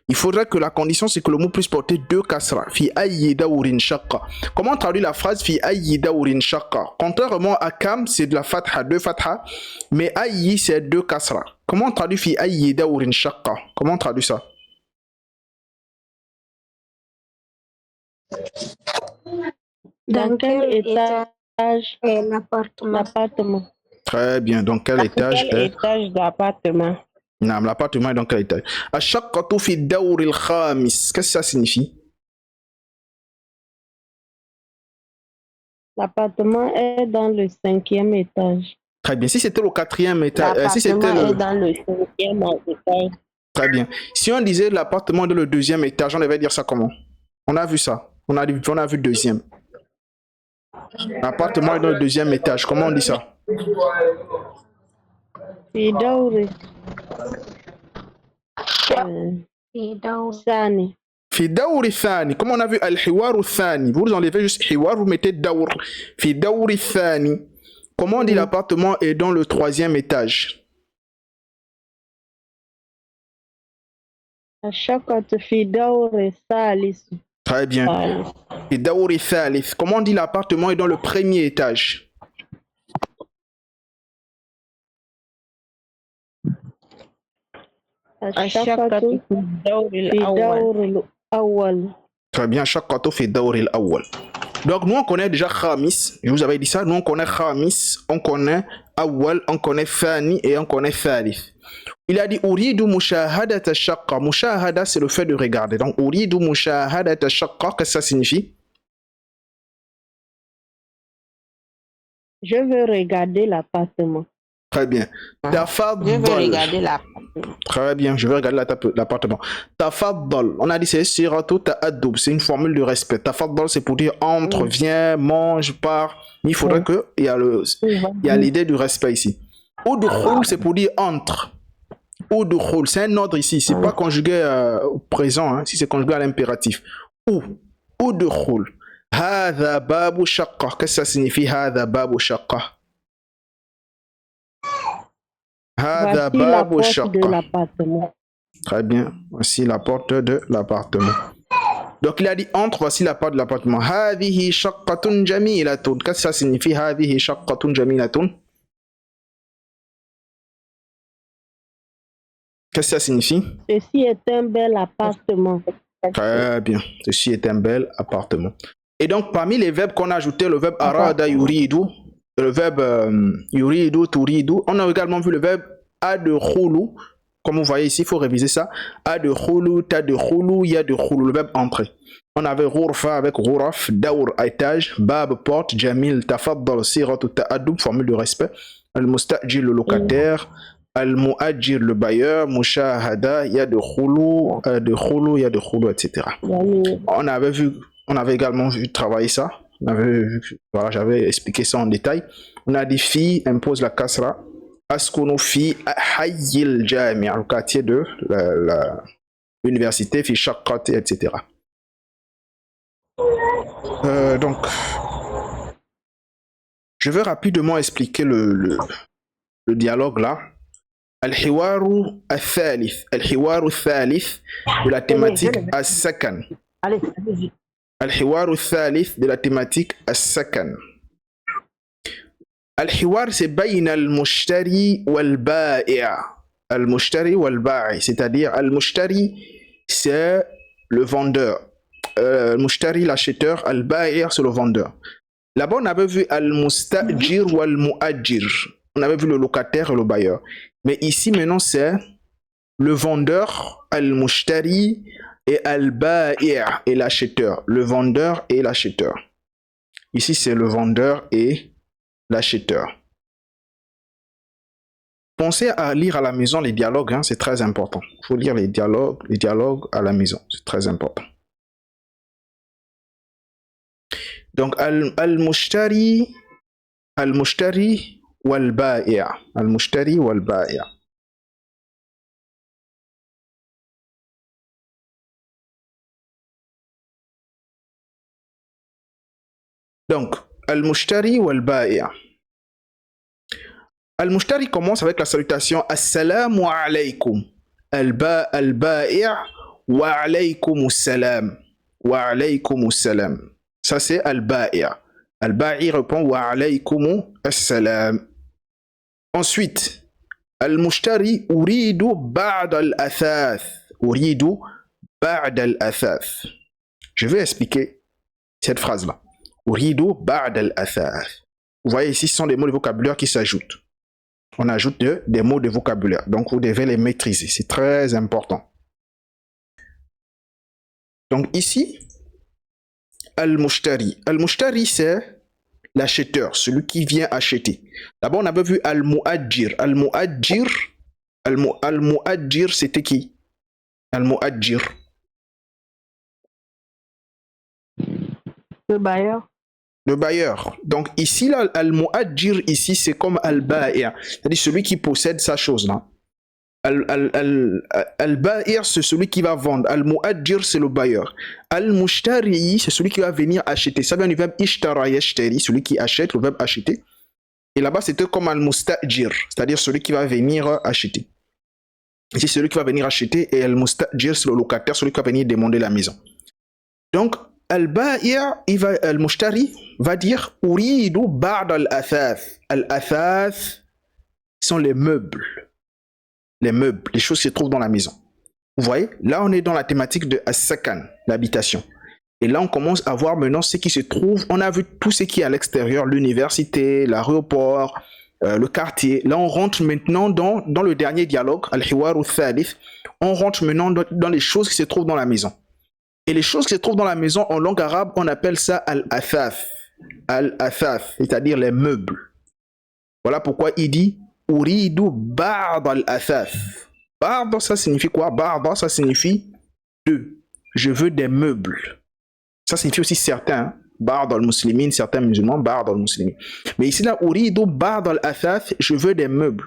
Il faudrait que la condition, c'est que le mot puisse porter 2 kasra. Fi ayyi dawrin shaqqa. Comment on traduit la phrase fi ayyi dawrin shaqqa? Contrairement à kam, c'est de la fatha, 2 fatha. Mais ayyi, c'est 2 kasra. Comment on traduit fi ayyi dawrin shaqqa? Comment on traduit ça? Dans quel étage est l'appartement? Très bien. Dans quel étage est l'étage d'appartement? Non, l'appartement est dans quel étage? Ashaqqatu fi dawr al-khamis. Qu'est-ce que ça signifie? L'appartement est dans le 5e étage. Très bien. Si c'était le 4e étage, si c'était est dans le 5e étage. Très bien. Si on disait l'appartement est dans le 2e étage, on devait dire ça comment? On a vu ça. On a vu 2e. L'appartement est dans le 2e étage. Comment on dit ça? Fi dawri thani. Fi dawri thani. Comme on a vu al-hiwaru thani. Vous enlevez juste hiwar, vous mettez dawr. Fi dawri thani. Comment on dit l'appartement est dans le 3e étage? Ashaqqatu fi dawri thalith. Très bien. Fi dawri thalith. Comment on dit l'appartement est dans le 1er étage? Ashaqqatu fi dawri al-awwal. Très bien. Ashaqqatu fi dawri al-awwal. Donc nous on connaît déjà khamis, je vous avais dit ça, nous on connaît khamis, on connaît awwal, on connaît thani et on connaît thalith. Il a dit uridu mushahadat ash-shaqqa. Mushahada c'est le fait de regarder. Donc uridu mushahadat ash-shaqqa, qu'est-ce que ça signifie? Je veux regarder l'appartement. Très bien. Tafaddal. Je veux regarder l'appartement. Très bien, je vais regarder l'appartement. Tafaddal, on a dit c'est siratu ta'addub, c'est une formule de respect. Tafaddal c'est pour dire entre, viens, mange, pars. Il faudrait que il y a l'idée du respect ici. Udkhul c'est pour dire entre. Udkhul, c'est un ordre ici, c'est pas conjugué au présent, hein, si c'est conjugué à l'impératif. Udkhul. Hadha babu shaqqa. Qu'est-ce que ça signifie hadha babu shaqqa? Voici la porte de l'appartement. Très bien. Voici la porte de l'appartement. Donc il a dit entre, voici la porte de l'appartement. Hadhihi shaqqatun jamilatun. Qu'est-ce que ça signifie hadhihi shaqqatun jamilatun? Qu'est-ce que ça signifie? Ceci est un bel appartement. Très bien. Ceci est un bel appartement. Et donc parmi les verbes qu'on a ajouté, le verbe arada yuridu, le verbe yuridu, turidu. On a également vu le verbe adkhulu. Comme vous voyez ici, il faut réviser ça. Adkhulu, tadkhulu, yadkhulu, le verbe entrer. On avait ghurfa avec ghuraf, dawr, étage, bab, porte, jamil, tafaddal, siratu ta'addub, formule de respect, al-mustajil, le locataire, Al-mu'ajjir, le bailleur, mushahada, yadkhulu, etc. On avait également vu travailler ça. Voilà, j'avais expliqué ça en détail. On a dit fi impose la kasra. Askunu fi hayyil jami', le quartier de l'université, fi shaqqati, etc. Donc, je vais rapidement expliquer le dialogue là. Al-hiwaru al-thalith. Al-hiwaru al-thalith de la thématique as-sakan. Al-hiwaru al-thalith de la thématique as-sakan. Al-hiwar, c'est bayna al-mushtari wal-ba'i'. Al-mushtari wal-ba'i', c'est-à-dire al-mushtari, c'est le vendeur. Al-mushtari, l'acheteur. Al-ba'i', c'est le vendeur. Là-bas, on avait vu al-mustajir wal-mu'ajjir. On avait vu le locataire et le bailleur. Mais ici, maintenant, c'est le vendeur, al-mushtari, et al-ba'i' et l'acheteur. Le vendeur et l'acheteur. Ici, c'est le vendeur et l'acheteur. Pensez à lire à la maison les dialogues, hein, c'est très important. Il faut lire les dialogues à la maison, c'est très important. Donc, al-mushtari wal-ba'i'. Al-mushtari wal-ba'i'. Donc, al-mushtari wal-ba'i'. Al-mushtari commence avec la salutation Assalamu alaykum. Al-ba'i' wa alaykum salam. Wa alaykum salam. Ça c'est al-ba'i'. Al-ba'i' répond wa alaykum salam. Ensuite, al-mushtari uridu ba'd al-athath. Uridu ba'd al-athath. Je vais expliquer cette phrase-là. Uridu ba'd al-athath. Vous voyez ici, ce sont des mots de vocabulaire qui s'ajoutent. On ajoute des mots de vocabulaire. Donc, vous devez les maîtriser. C'est très important. Donc, ici, al-mushtari. Al-mushtari, c'est l'acheteur, celui qui vient acheter. D'abord, on avait vu al-mu'ajjir. Al-mu'ajjir, c'était qui? Al-mu'ajjir. Le bailleur. Le bailleur. Donc ici, là, al-mu'ajjir, ici, c'est comme al-ba'i'. C'est-à-dire celui qui possède sa chose, là. Al-ba'i', c'est celui qui va vendre. Al-mu'ajjir, c'est le bailleur. Al-mushtari, c'est celui qui va venir acheter. Ça vient du verbe ishtara yashtari, celui qui achète, le verbe acheter. Et là-bas, c'était comme al-mustajir, c'est-à-dire celui qui va venir acheter. Ici, celui qui va venir acheter, et al-mustajir, c'est le locataire, celui qui va venir demander la maison. Donc, al-ba'i', al-mushtari va dire uridu ba'd al-athath. Al-athath sont les meubles. Les meubles, les choses qui se trouvent dans la maison. Vous voyez, là on est dans la thématique de as-sakan, l'habitation. Et là on commence à voir maintenant ce qui se trouve. On a vu tout ce qui est à l'extérieur, l'université, l'aéroport, le quartier. Là on rentre maintenant dans le dernier dialogue, al-hiwar al-thalith. On rentre maintenant dans les choses qui se trouvent dans la maison. Et les choses qui se trouvent dans la maison, en langue arabe, on appelle ça al-athath. Al-athath, c'est-à-dire les meubles. Voilà pourquoi il dit Uridu ba'd al-athath. Ba'd, ça signifie quoi? Ba'd, ça signifie deux. Je veux des meubles. Ça signifie aussi certains. Ba'd al-muslimin, certains musulmans, ba'd al-muslimin. Mais ici, là, Uridu ba'd al-athath, je veux des meubles.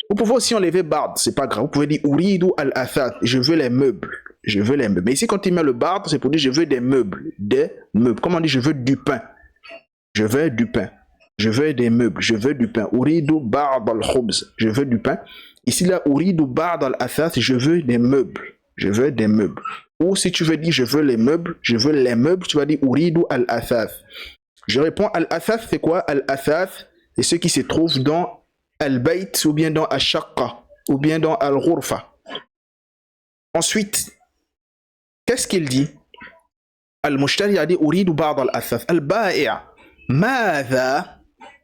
Vous pouvez aussi enlever ba'd, c'est pas grave. Vous pouvez dire Uridu al-athath, je veux les meubles. Je veux les meubles. Mais ici, quand il met le ba'd, c'est pour dire je veux des meubles. Des meubles. Comme on dit, je veux du pain. Je veux du pain. Je veux des meubles. Je veux du pain. Uridu ba'd al-khubz. Je veux du pain. Ici, là, Uridu ba'd al-athath, je veux des meubles. Je veux des meubles. Ou si tu veux dire je veux les meubles, tu vas dire Uridu al-athath. Je réponds al-athath, c'est quoi? Al-athath, c'est ce qui se trouve dans al-bayt, ou bien dans al-shaqqa, ou bien dans al-ghurfa. Ensuite, qu'est-ce qu'il dit? Al-mushtari a dit Uridu ba'd al-athath. Al-ba'i'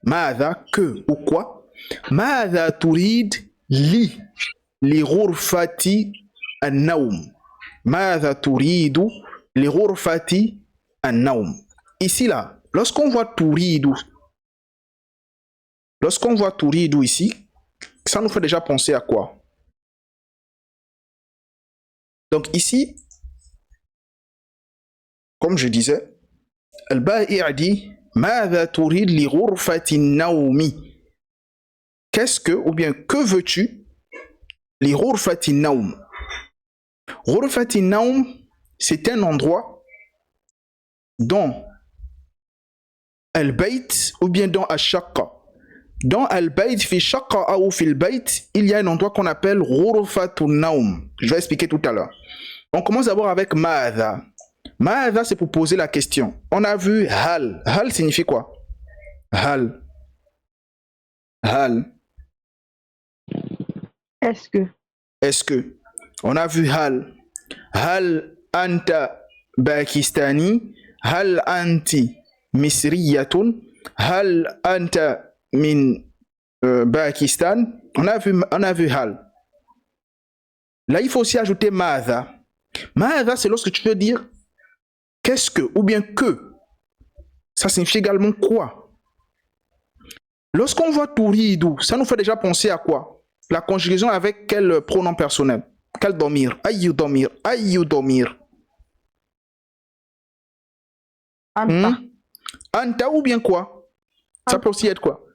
Mada, que ou quoi? Mada turid li ghurfati an-nawm. Mada turidu li ghurfati an-nawm. Ici là, lorsqu'on voit turidu ici, Ça nous fait déjà penser à quoi? Donc ici, comme je disais, Al-Ba'i' dit ماذا تريد لغرفة النوم? Qu'est-ce que, ou bien que veux-tu? لغرفة النوم. غرفة النوم, c'est un endroit dans Al-Bayt ou bien dans Al-Shaqqa. Dans Al-Bayt, fi Shaqqa ou fi Al-Bayt, il y a un endroit qu'on appelle Ghurfatun Naum. Je vais expliquer tout à l'heure. On commence d'abord avec Ma'adha. Ma'adha, c'est pour poser la question. On a vu Hal. Hal signifie quoi? Hal. Hal. Est-ce que? Est-ce que? On a vu Hal. Hal anta Pakistani. Hal anti Misriyatun. Hal anta min Pakistan. On a vu Hal. Là, il faut aussi ajouter Ma'adha. Ma'adha, c'est lorsque tu veux dire qu'est-ce que ou bien que. Ça signifie également quoi? Lorsqu'on voit Touridu, ça nous fait déjà penser à quoi? La conjugaison avec quel pronom personnel? Quel domir? Ayu domir? Ayu domir? Anta. Anta ou bien quoi? Ça peut aussi être quoi?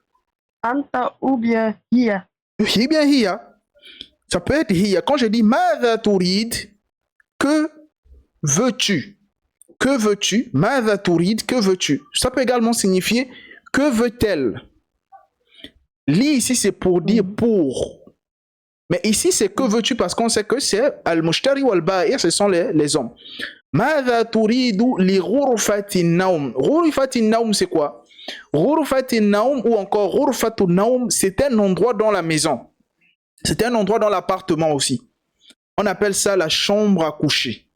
Anta ou bien hiya. Hi bien hiya. Ça peut être hiya. Quand je dis Madha turid, que veux-tu? Que veux-tu? Madha turid, que veux-tu? Ça peut également signifier que veut-elle? Li ici c'est pour dire pour. Mais ici c'est que veux-tu parce qu'on sait que c'est al-mushtari ou al-ba'i', ce sont les hommes. Madha turidu li ghurfatin naum. Ghurfatin naum c'est quoi? Ghurfatin naum ou encore ghurfatun naum, c'est un endroit dans la maison. C'est un endroit dans l'appartement aussi. On appelle ça la chambre à coucher.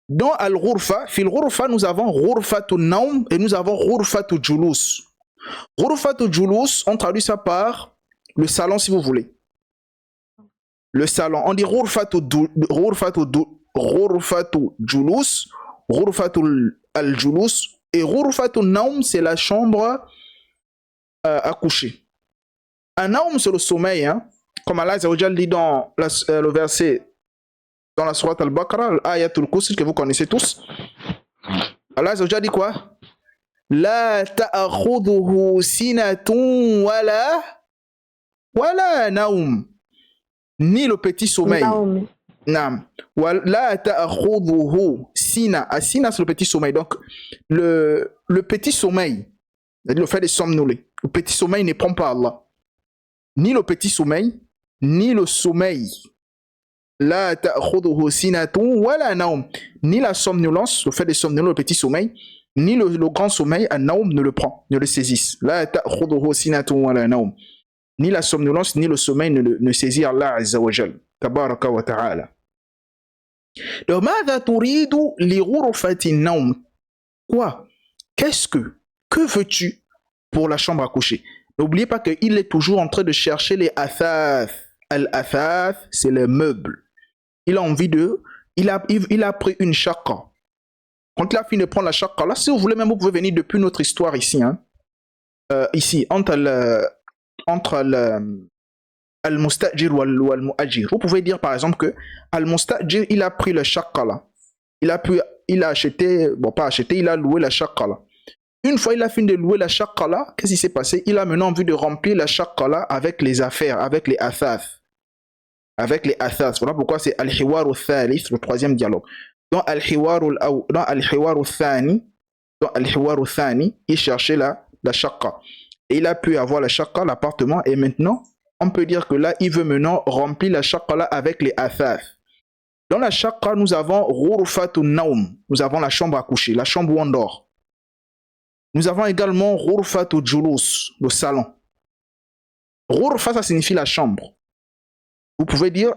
Dans al-ghurfa, fil ghurfa, nous avons ghurfatun naum et nous avons ghurfatu julus. Ghurfatu julus, on traduit ça par le salon si vous voulez. Le salon. On dit ghurfatu julus, ghurfatu al-julus et ghurfatu naum, c'est la chambre à coucher. Un naum, c'est le sommeil, hein? Comme Allah dit dans le verset dans la sourate al-Baqarah, l'Ayatul Kursi que vous connaissez tous. Allah dit quoi? La ta'khudhuhu sinatun wala naum. Ni le petit sommeil. Naam. La ta'khudhuhu sina. Sina c'est le petit sommeil. Donc le petit sommeil, le fait de somnoler. Le petit sommeil ne prend pas Allah. Ni le petit sommeil, ni le sommeil. La ta'khudhuhu sinatun wala naum. Ni la somnolence, le fait de somnoler, le petit sommeil, ni le grand sommeil, an-naum ne le prend, ne le saisisse. La ta'khudhuhu sinatun wala naum. Ni la somnolence, ni le sommeil ne saisit Allah Azza wa Jal. Tabaraka wa ta'ala. Donc, madha turidu li ghurfatin naum. Quoi? Qu'est-ce que veux-tu pour la chambre à coucher? N'oubliez pas qu'il est toujours en train de chercher les athaf. Al-athaf, c'est les meubles. Il a envie de... Il a pris une shaqqa. Quand il a fini de prendre la shaqqa, là, si vous voulez, même vous pouvez venir depuis notre histoire ici. Hein. Ici, entre al-mustajir ou al-mu'ajir. Vous pouvez dire par exemple que al-mustajir, il a pris le shaqqa là. Il a acheté, bon pas acheté, il a loué la shaqqa là. Une fois il a fini de louer la shaqqa là, qu'est-ce qui s'est passé? Il a maintenant envie de remplir la shaqqa là avec les affaires, avec les athaf. Avec les athas. Voilà pourquoi c'est al-hiwar al-thalith, le troisième dialogue. Dans al-hiwar al-thani, il cherchait la shaqqa. Et il a pu avoir la shaqqa, l'appartement, et maintenant, on peut dire que là, il veut maintenant remplir la shaqqa là avec les athas. Dans la shaqqa, nous avons ghurfatun naum, nous avons la chambre à coucher, la chambre où on dort. Nous avons également ghurfatu julus, le salon. Ghurfa, ça signifie la chambre. Vous pouvez dire,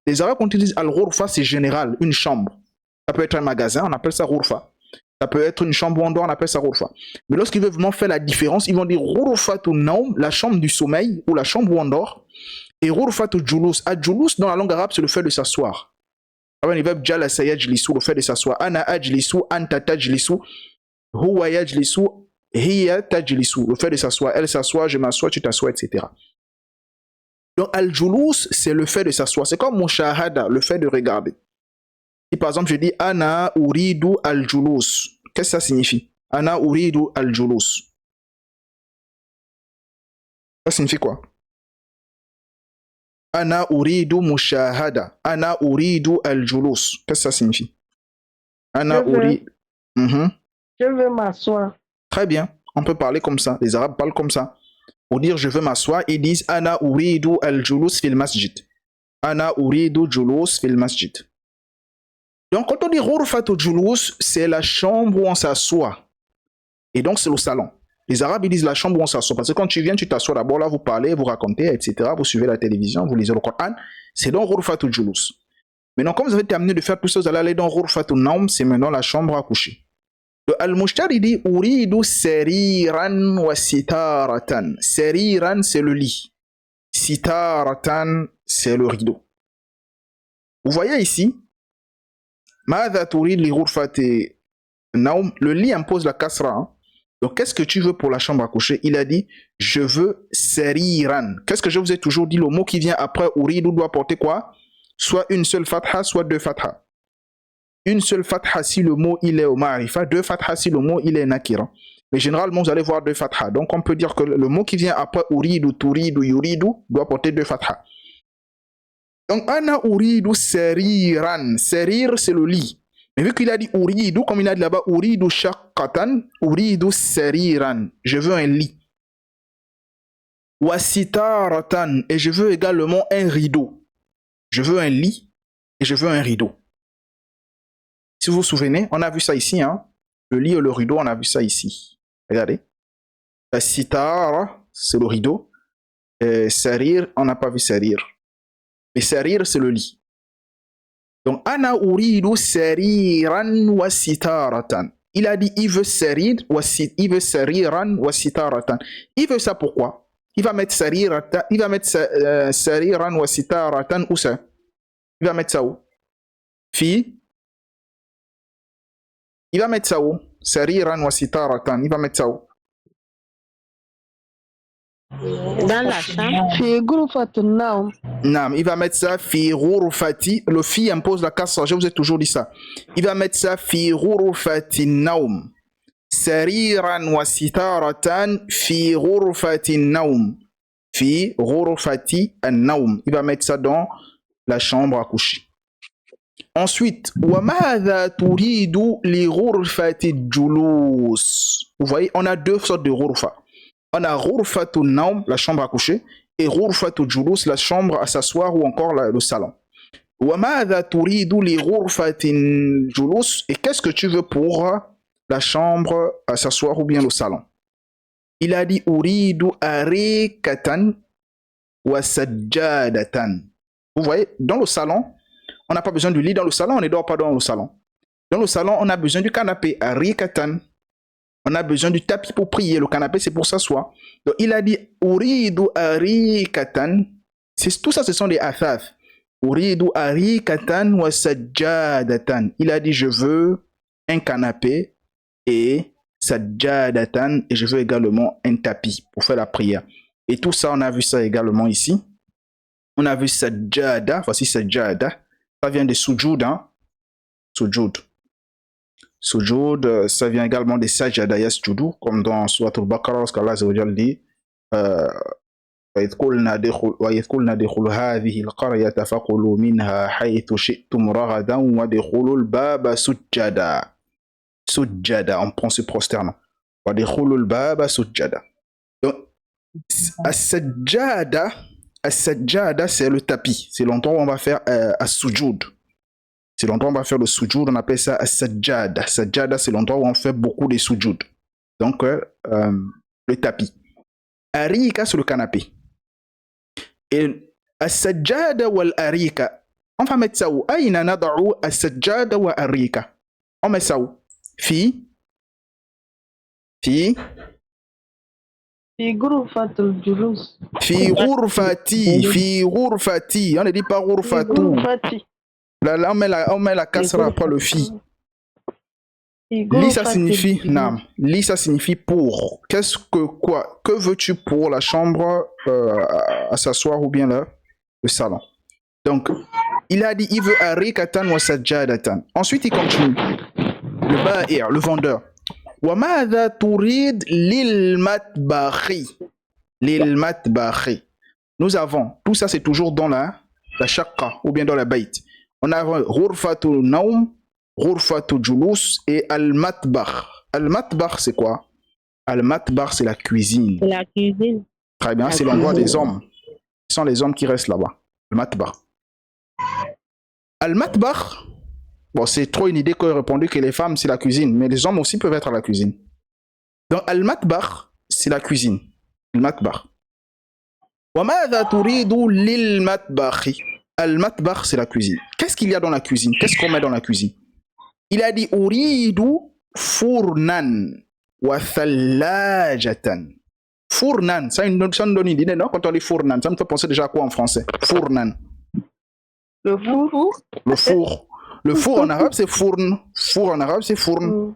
les Arabes quand ils disent al-ghurfa, c'est général, une chambre. Ça peut être un magasin, on appelle ça ghurfa. Ça peut être une chambre où on dort, on appelle ça ghurfa. Mais lorsqu'ils veulent vraiment faire la différence, ils vont dire ghurfatu naum, la chambre du sommeil, ou la chambre où on dort, et ghurfatu julus. Al-julus, dans la langue arabe, c'est le fait de s'asseoir. Le verbe jalasa yajlisu, le fait de s'asseoir. Ana ajlisu, anta tajlisu, huwa yajlisu, hiya tajlisu, le fait de s'asseoir. Elle s'assoit, je m'assois, tu t'assois, etc. Donc, al-julus, c'est le fait de s'asseoir. C'est comme mushahada, le fait de regarder. Si par exemple, je dis ana uridu al-julus, qu'est-ce que ça signifie? Ana uridu al-julus. Ça signifie quoi? Ana uridu mushahada. Ana uridu al-julus. Qu'est-ce que ça signifie? Ana uridu. Je veux m'asseoir. Très bien. On peut parler comme ça. Les Arabes parlent comme ça. Pour dire je veux m'asseoir, ils disent ana uridu al-julus fil masjid. Ana uridu julus fil masjid. Donc quand on dit ghurfatu julus, c'est la chambre où on s'assoit. Et donc c'est le salon. Les Arabes ils disent la chambre où on s'assoit. Parce que quand tu viens, tu t'assois d'abord là, vous parlez, vous racontez, etc. Vous suivez la télévision, vous lisez le Coran. C'est donc ghurfatu julus. Maintenant, quand vous avez terminé de faire tout ça, vous allez aller dans ghurfatu naum, c'est maintenant la chambre à coucher. Le Al-Mushtar, il dit Uridu seriran wa sitaratan. Seriran, c'est le lit. Sitaratan, c'est le rideau. Vous voyez ici, Mada turid li ghurfati naum. Le lit impose la kasra. Hein? Donc, qu'est-ce que tu veux pour la chambre à coucher? Il a dit je veux seriran. Qu'est-ce que je vous ai toujours dit? Le mot qui vient après Uridu doit porter quoi? Soit une seule fatha, soit deux fatha. Une seule fatha si le mot il est au ma'rifa, deux fatha si le mot il est nakira. Mais généralement vous allez voir deux fatha. Donc on peut dire que le mot qui vient après uridu, turidu, yuridu doit porter deux fatha. Donc ana uridu seriran. Serir c'est le lit. Mais vu qu'il a dit uridu, comme il a dit là-bas uridu shaqqatan, uridu seriran. Je veux un lit. Wasitaratan. Et je veux également un rideau. Je veux un lit et je veux un rideau. Si vous vous souvenez, on a vu ça ici, hein? Le lit et le rideau, on a vu ça ici. Regardez. La sitara, c'est le rideau. Sarir, on n'a pas vu sarir. Mais sarir, c'est le lit. Donc, ana uridu sariran wa sitaratan. Il a dit, il veut sarir, il veut sariran wa sitaratan. Il veut ça pourquoi? Il va mettre sariratan, il va mettre sariran wa sitaratan où ça? Il va mettre ça où? Fi. Il va mettre ça où? Sariran wa sitaratan. Il va mettre ça où? Dans la chambre. Fi ghurfati naum. Naam, il va mettre ça fi ghurfati. Le fi impose la kasra. Je vous ai toujours dit ça. Il va mettre ça fi ghurfati naum. Sariran wa sitaratan fi ghurfati naum. Fi ghurfati naum. Il va mettre ça dans la chambre à coucher. Ensuite, وَمَاذَا تُرِيدُ لِغُرْفَةِ الجُّلُوسِ. Vous voyez, on a deux sortes de ghurfa. On a ghurfatu naum, la chambre à coucher, et ghurfatu julus, la chambre à s'asseoir ou encore le salon. وَمَاذَا تُرِيدُ لِغُرْفَةِ الجُّلُوسِ. Et qu'est-ce que tu veux pour la chambre à s'asseoir ou bien le salon? Il a dit أُرِيدُ أَرِيكَةً وَسَجَّادَةً. Vous voyez, dans le salon, on n'a pas besoin du lit dans le salon, on ne dort pas dans le salon. Dans le salon, on a besoin du canapé, arikatan. On a besoin du tapis pour prier. Le canapé, c'est pour s'asseoir. Donc, il a dit, uridu arikatan. Tout ça, ce sont des athaf. Uridu arikatan wa sajjadatan. Il a dit, je veux un canapé et sajjadatan. Et je veux également un tapis pour faire la prière. Et tout ça, on a vu ça également ici. On a vu sajjada. Voici sajjada. Ça vient de sujud, hein? Sujud. Sujud, ça vient également des sajada yasjudu, comme dans Surat al-Baqarah, lorsque Allah dit وَإِذْ قُلْنَا ادْخُلُوا هَٰذِهِ الْقَرْيَةَ فَكُلُوا مِنْهَا حَيْثُ شِئْتُمْ رَغَدًا وَادْخُلُوا الْبَابَ سُجَّدًا. Sujjada, on prend ce prosternant. وَادْخُلُوا الْبَابَ سُجَّدًا. Donc, as-sajjada, as-sajjada, c'est le tapis. C'est l'endroit où on va faire as-sujud. C'est l'endroit où on va faire le sujud. On appelle ça as-sajjada. Sajjada, c'est l'endroit où on fait beaucoup de sujud. Donc, le tapis. Arika, c'est le canapé. Et as-sajjada wal arika, on va mettre ça où? Aïna nada'u as-sajjada wa arika. On met ça où? Fi ghurfatul julus. Fi ghurfati. On ne dit pas ghurfatu. Là, on met la kasra après le fi. Li, ça signifie, naam. Li, ça signifie pour. Qu'est-ce que quoi? Que veux-tu pour la chambre à s'asseoir ou bien le salon? Donc, il a dit, il veut arikatan wa sajjadatan. Ensuite, il continue. Le ba'ir, le vendeur. Wa madha turid lil matbakhi. Lil matbakhi. Nous avons, tout ça c'est toujours dans la shaqqa ou bien dans la bayt. On a ghurfatu naum, ghurfatu julus et al-matbakh. Al-matbakh c'est quoi? Al-matbakh c'est la cuisine. C'est la cuisine. Très bien, c'est l'endroit des hommes. Ce sont les hommes qui restent là-bas. Al-matbakh. Al-matbakh, bon c'est trop une idée qu'on a répondu que les femmes c'est la cuisine, mais les hommes aussi peuvent être à la cuisine. Donc al-matbakh c'est la cuisine. Al-matbakh. وَمَاذَا تُرِيدُ لِلْمَطْبَخِ. Al-matbakh, c'est la cuisine. Qu'est-ce qu'il y a dans la cuisine? Qu'est-ce qu'on met dans la cuisine? Il a dit أُرِيدُ فُرْنًا وَثَلَّاجَةً. Fournan, ça nous donne une idée, non? Quand on dit fournan, ça me fait penser déjà à quoi en français? Fournan. Le four. Le four. Le four en arabe, c'est fourne. Four en arabe, c'est fourne.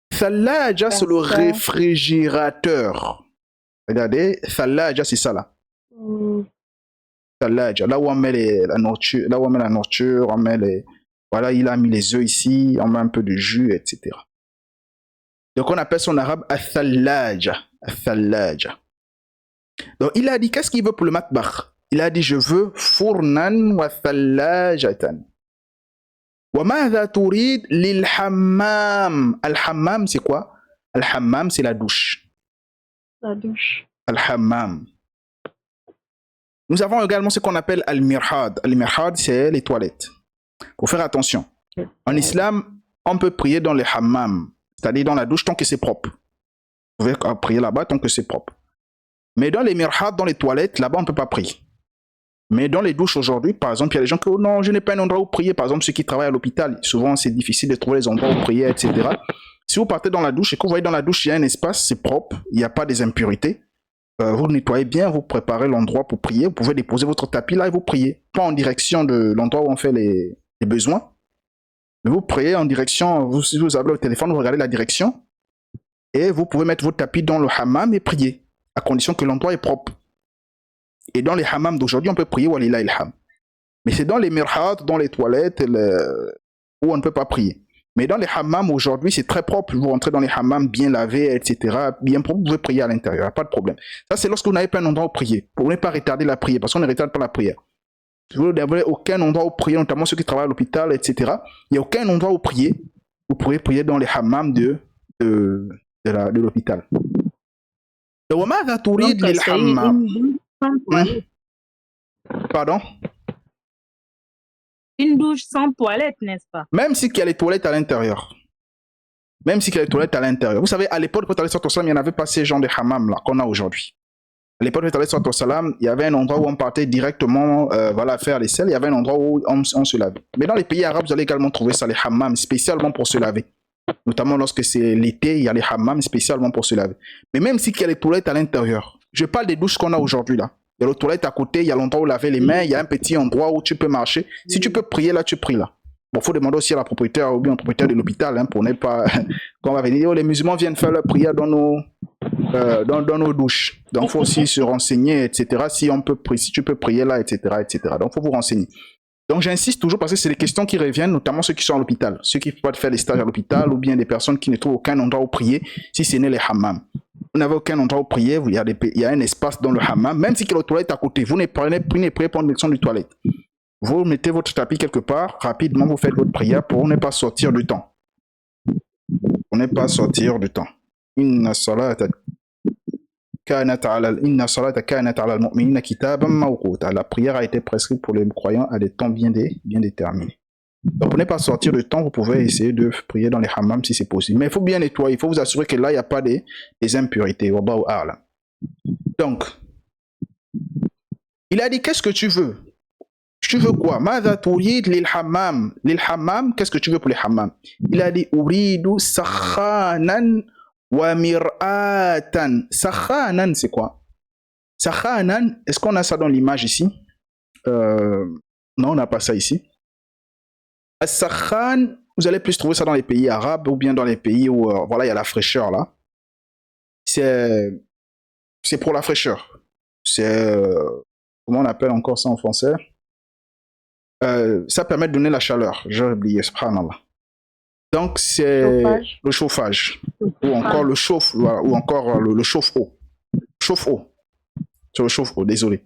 Thallaja, c'est le réfrigérateur. Regardez, thallaja, c'est ça là. Thallaja, là où on met la nourriture, on met les... Voilà, il a mis les œufs ici, on met un peu de jus, etc. Donc on appelle ça en arabe athallaja. Athallaja. Donc il a dit, qu'est-ce qu'il veut pour le matbakh? Il a dit, je veux fournan wa thallajatan. Wa madha turid lil hammam. Al hammam, c'est quoi? Al hammam, c'est la douche. La douche. Al hammam. Nous avons également ce qu'on appelle al-mirhad. Al-mirhad, c'est les toilettes. Il faut faire attention. En islam, on peut prier dans les hammams, c'est-à-dire dans la douche tant que c'est propre. Vous pouvez prier là-bas tant que c'est propre. Mais dans les mirhad, dans les toilettes, là-bas, on ne peut pas prier. Mais dans les douches aujourd'hui, par exemple, il y a des gens qui disent oh non, je n'ai pas un endroit où prier. Par exemple, ceux qui travaillent à l'hôpital, souvent c'est difficile de trouver les endroits où prier, etc. Si vous partez dans la douche et que vous voyez dans la douche, il y a un espace, c'est propre, il n'y a pas des impuretés. Vous nettoyez bien, vous préparez l'endroit pour prier. Vous pouvez déposer votre tapis là et vous priez. Pas en direction de l'endroit où on fait les besoins. Mais vous priez en direction, si vous avez le téléphone, vous regardez la direction. Et vous pouvez mettre votre tapis dans le hammam et prier. À condition que l'endroit est propre. Et dans les hammams d'aujourd'hui, on peut prier walillah ilham. Mais c'est dans les mirhat, dans les toilettes, où on ne peut pas prier. Mais dans les hammams aujourd'hui, c'est très propre. Vous rentrez dans les hammams bien lavés, etc. Bien propre, vous pouvez prier à l'intérieur, pas de problème. Ça, c'est lorsque vous n'avez pas un endroit où prier. Pour ne pas retarder la prière, parce qu'on ne retarde pas la prière. Vous n'avez aucun endroit où prier, notamment ceux qui travaillent à l'hôpital, etc. Il n'y a aucun endroit où prier. Vous pourrez prier dans les hammams de l'hôpital. Pardon? Une douche sans toilette, n'est-ce pas? Même si il y a les toilettes à l'intérieur. Même si il y a les toilettes à l'intérieur. Vous savez, à l'époque du prophète sallallahu alayhi wa sallam, il n'y en avait pas ces genres de hammam là qu'on a aujourd'hui. À l'époque du prophète sallallahu alayhi wa sallam, il y avait un endroit où on partait directement voilà, faire les selles. Il y avait un endroit où on se lavait. Mais dans les pays arabes, vous allez également trouver ça, les hammams, spécialement pour se laver. Notamment lorsque c'est l'été, il y a les hammams spécialement pour se laver. Mais même si il y a les toilettes à l'intérieur, je parle des douches qu'on a aujourd'hui là. Il y a les toilettes à côté, il y a l'endroit où laver les mains, il y a un petit endroit où tu peux marcher. Si tu peux prier là, tu pries là. Bon, il faut demander aussi à la propriétaire ou bien au propriétaire de l'hôpital hein, pour ne pas... Quand on va venir, oh, les musulmans viennent faire leur prière dans nos douches. Donc, il faut aussi se renseigner, etc. Si tu peux prier là, etc. Donc, il faut vous renseigner. Donc, j'insiste toujours parce que c'est les questions qui reviennent, notamment ceux qui sont à l'hôpital. Ceux qui peuvent faire des stages à l'hôpital ou bien des personnes qui ne trouvent aucun endroit où prier, si ce n'est les hammams. Vous n'avez aucun endroit où prier, il y a un espace dans le hammam, même si il y a la toilette à côté, vous ne priez pas en direction du toilette. Vous mettez votre tapis quelque part, rapidement vous faites votre prière pour ne pas sortir du temps. Pour ne pas sortir du temps. Inna salata kanat ala al-mu'minina kitaban mawquta. La prière a été prescrite pour les croyants à des temps bien déterminés. Donc pour ne pas sortir de temps, vous pouvez essayer de prier dans les hammams si c'est possible. Mais il faut bien nettoyer, il faut vous assurer que là, il n'y a pas des impuretés. Donc, il a dit, qu'est-ce que tu veux? Tu veux quoi? Madha turid lil hammam. Lil hammam, qu'est-ce que tu veux pour les hammams? Il a dit, uridu sakhanan wa mir'atan. Sakhanan, c'est quoi? Sakhanan, est-ce qu'on a ça dans l'image ici? Non, on n'a pas ça ici. As-sakhan, vous allez plus trouver ça dans les pays arabes ou bien dans les pays où voilà, il y a la fraîcheur là. C'est pour la fraîcheur. C'est comment on appelle encore ça en français? Ça permet de donner la chaleur. J'ai oublié, subhanallah. Donc c'est le chauffage ou encore le chauffe, voilà, ou encore le chauffe-eau. Chauffe-eau. C'est le chauffe-eau, désolé.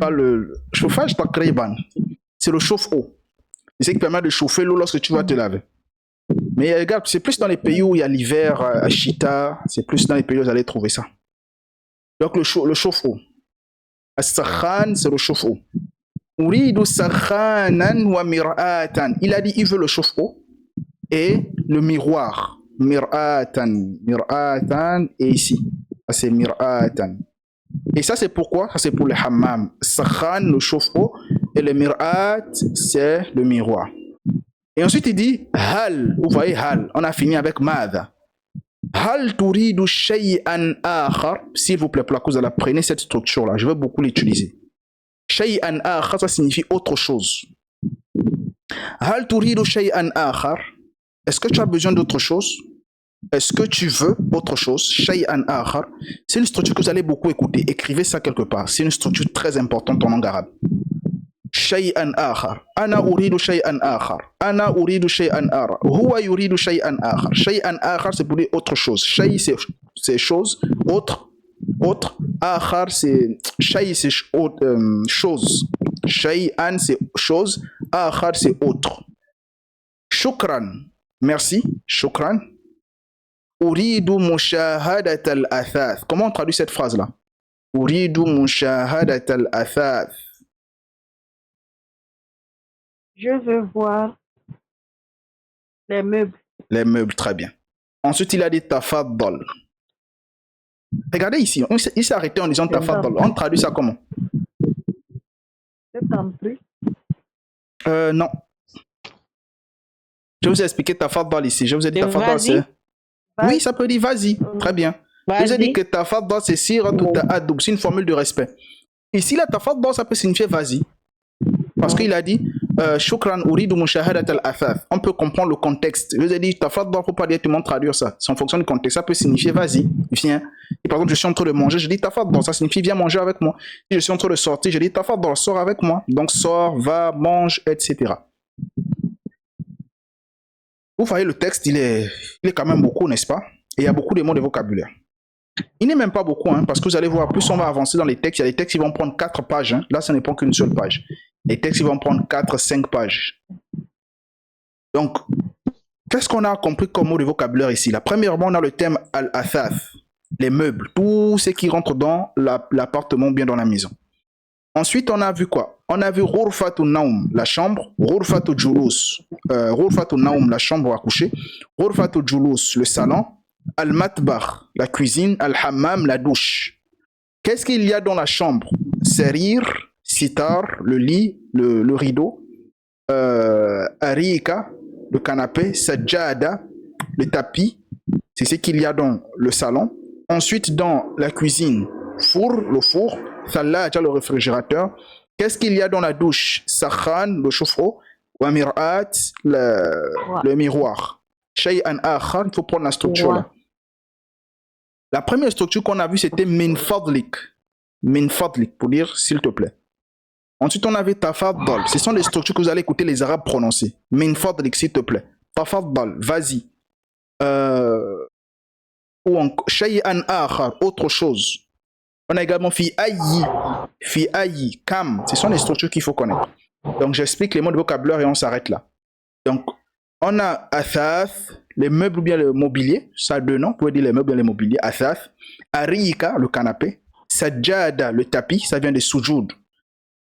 Pas le chauffage, pas Kreiban. C'est le chauffe-eau. C'est ce qui permet de chauffer l'eau lorsque tu vas te laver. Mais regarde, c'est plus dans les pays où il y a l'hiver, à Chita, c'est plus dans les pays où vous allez trouver ça. Donc le chauffe-eau. As-sakhan, c'est le chauffe-eau. Uridu sakhanan wa mir'atan. Il a dit il veut le chauffe-eau et le miroir. Mir'atan. Mir'atan et ici. Ça c'est mir'atan. Et ça c'est pourquoi? Ça c'est pour le hammam. Sakhan, le chauffe-eau, et le mir'at, c'est le miroir. Et ensuite il dit hal. Vous voyez hal. On a fini avec madha. Hal turidu shay'an akhar. S'il vous plaît, pour la cause de la prenez cette structure là. Je vais beaucoup l'utiliser. Shay'an akhar, ça signifie autre chose. Hal turidu shay'an akhar. Est-ce que tu as besoin d'autre chose? Est-ce que tu veux autre chose? Shay'an akhar. C'est une structure que vous allez beaucoup écouter. Écrivez ça quelque part. C'est une structure très importante en langue arabe. Shay'an akhar. Ana uridu shay'an akhar. Ana uridu shay'an akhar. Huwa yuridu shay'an akhar. Shay'an akhar, c'est pour dire autre chose. Shay, c'est chose. Autre. Autre. Akhar, c'est shay, c'est chose. Shay'an, c'est chose. Akhar, c'est autre. Shukran. Merci. Shukran. Uridu mushahadat al-athath. Comment on traduit cette phrase-là? Uridu mushahadat al-athath. Je veux voir les meubles. Les meubles, très bien. Ensuite, il a dit tafaddal. Regardez ici, il s'est arrêté en disant tafaddal. On traduit ça comment? Je t'en prie. Non. Je vous ai expliqué tafaddal ici. Je vous ai dit tafaddal, c'est... Oui, ça peut dire vas-y. Très bien. Je vous ai dit que tafaddal, c'est sirat ou ta'adoub. C'est une formule de respect. Ici, la tafaddal, ça peut signifier vas-y. Parce qu'il a dit shukran uridu mushahadat al-athath. On peut comprendre le contexte. Je vous ai dit tafaddal, il ne faut pas directement traduire ça. C'est en fonction du contexte. Ça peut signifier vas-y, viens. Et par exemple, je suis en train de manger, je dis tafaddal, ça signifie viens manger avec moi. Si je suis en train de sortir, je dis tafaddal, sors avec moi. Donc sors, va, mange, etc. Vous voyez, le texte, il est quand même beaucoup, n'est-ce pas? Et il y a beaucoup de mots de vocabulaire. Il n'est même pas beaucoup, hein, parce que vous allez voir, plus on va avancer dans les textes, il y a des textes qui vont prendre 4 pages. Hein. Là, ça ne prend qu'une seule page. Les textes ils vont prendre 4-5 pages. Donc, qu'est-ce qu'on a compris comme mot de vocabulaire ici? Là, premièrement, on a le thème al-athath, les meubles, tout ce qui rentre dans l'appartement, bien dans la maison. Ensuite, on a vu quoi? On a vu Ghurfatu Naum, la chambre, Ghurfatu Julus, Ghurfatu Naum, la chambre à coucher, Ghurfatu Julus, le salon, Al-Matbakh, la cuisine, Al-Hammam, la douche. Qu'est-ce qu'il y a dans la chambre? Serir, sitar, le lit, le rideau, Arika, le canapé, Sajjada, le tapis, c'est ce qu'il y a dans le salon. Ensuite, dans la cuisine, four, le four, Thallaja, le réfrigérateur. Qu'est-ce qu'il y a dans la douche? Sakhan, le chauffe-eau, wa mir'at, le miroir. Shay'an akhar, il faut prendre la structure là. La première structure qu'on a vue, c'était min fadlik. Min fadlik, pour dire s'il te plaît. Ensuite, on avait tafaddal. Ce sont les structures que vous allez écouter les Arabes prononcer. Min fadlik, s'il te plaît. Tafaddal, vas-y. Ou shay'an akhar, autre chose. On a également fi ayi, kam. Ce sont les structures qu'il faut connaître. Donc, j'explique les mots de vocabulaire et on s'arrête là. Donc, on a athath, les meubles ou bien le mobilier. Ça a deux noms. Vous pouvez dire les meubles ou bien le mobilier. Athath. Arika, le canapé. Sajjada, le tapis. Ça vient des sujoud.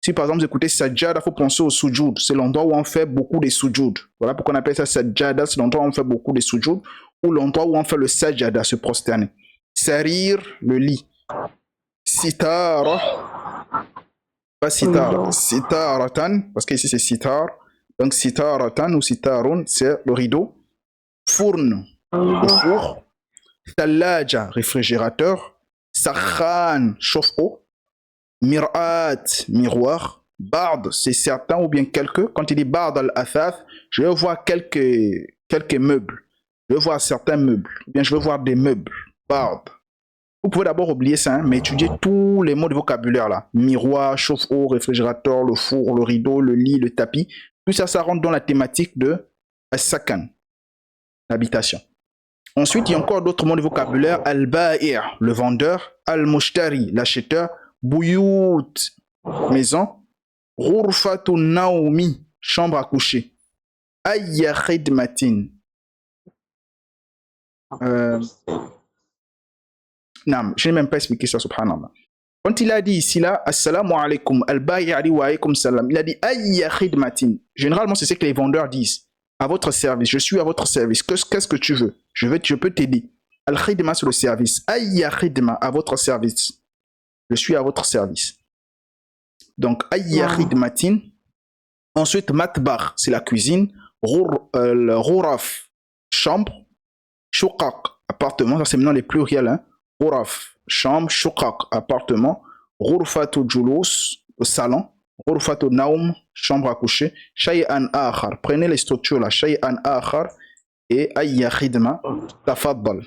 Si par exemple vous écoutez sajjada, il faut penser au sujoud. C'est l'endroit où on fait beaucoup de sujoud. Voilà pourquoi on appelle ça sajjada. C'est l'endroit où on fait beaucoup de sujoud. Ou l'endroit où on fait le sajjada, se prosterner. Sarir, le lit. Sitar, pas sitar, sitaratan, parce qu'ici c'est sitar. Donc sitaratan ou sitarun, c'est le rideau. Fourne, le four. Thallaja, réfrigérateur. Sakhan, chauffe-eau. Mir'at, miroir. Bard, c'est certain ou bien quelques. Quand il dit bard al-athath, je vais voir quelques quelques meubles. Je veux voir certains meubles. Bien, je veux voir des meubles. Bard. Vous pouvez d'abord oublier ça, hein, mais étudier tous les mots de vocabulaire là. Miroir, chauffe-eau, réfrigérateur, le four, le rideau, le lit, le tapis. Tout ça, ça rentre dans la thématique de As-Sakan, l'habitation. Ensuite, il y a encore d'autres mots de vocabulaire. Al-Ba'ir, le vendeur. Al-Mushtari, l'acheteur. Buyut, maison. Ghurfatu Naomi, chambre à coucher. Ayya khidmatin. Non, je n'ai même pas expliqué ça, subhanallah. Quand il a dit ici là, assalamu alaikum, al-ba'i ali wa alaikum salam, il a dit ayya khidmatin. Généralement, c'est ce que les vendeurs disent. À votre service, je suis à votre service. Qu'est-ce que tu veux? Je peux t'aider. Al-khidma, c'est le service. Ayya khidma, à votre service. Je suis à votre service. Donc, ayya khidmatin. Ensuite, matbar, c'est la cuisine. Ghuraf, chambre. Shukak, appartement. Ça, c'est maintenant les pluriels, hein. Ghuraf, chambre. Shukak, appartement. Ghurfatu julus, le salon. Ghurfatu naum, chambre à coucher. Shay'an akhar, prenez les structures là. Shay'an akhar et ayya khidma, tafaddal.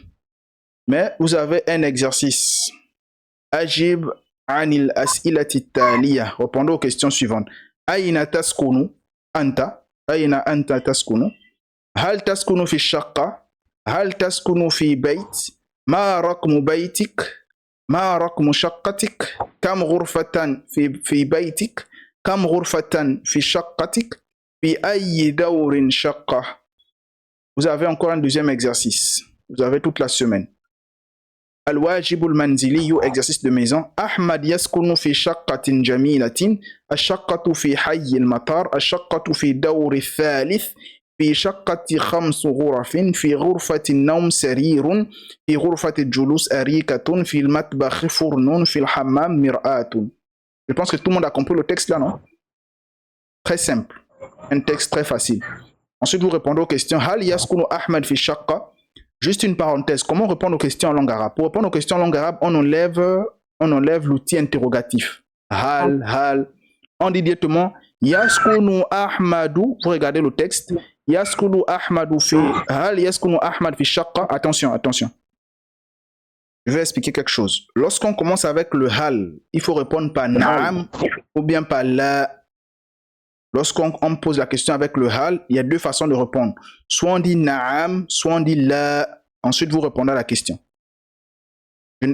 Mais vous avez un exercice. Ajib anil as'ilati taliya. Répondez aux questions suivantes. Aina taskunu anta. Aina anta taskunu. Hal taskunu fi shaqqa. هل تسكن في بيت؟ ما رقم بيتك؟ ما رقم شقتك؟ كم غرفة في بيتك؟ كم غرفة في شقتك؟ في أي دور شقة؟ Vous avez encore un deuxième exercice. Vous avez toute la semaine. الواجب المنزلي, exercice de maison. أحمد يسكن في شقة جميلة. الشقة في حي المطار. الشقة في دور الثالث. في شقة 5 غرف. في غرفة النوم سرير. في غرفة الجلوس أريكة. في المطبخ فرن. في الحمام مرآة. Je pense que tout le monde a compris le texte là, non? Très simple. Un texte très facile. Ensuite, vous répondez aux questions. هل يسكن أحمد في الشقة? Juste une parenthèse. Comment répondre aux questions en langue arabe? Pour répondre aux questions en langue arabe, on enlève l'outil interrogatif. Hal. On dit directement Yaskunu Ahmadu. Vous regardez le texte. Yaskunu Ahmadu fi. Hal Yaskunu Ahmad fi shaqqa. Attention. Je vais expliquer quelque chose. Lorsqu'on commence avec le hal, il faut répondre par naam ou bien par la. Lorsqu'on pose la question avec le hal, il y a deux façons de répondre. Soit on dit naam, soit on dit la. Ensuite, vous répondez à la question.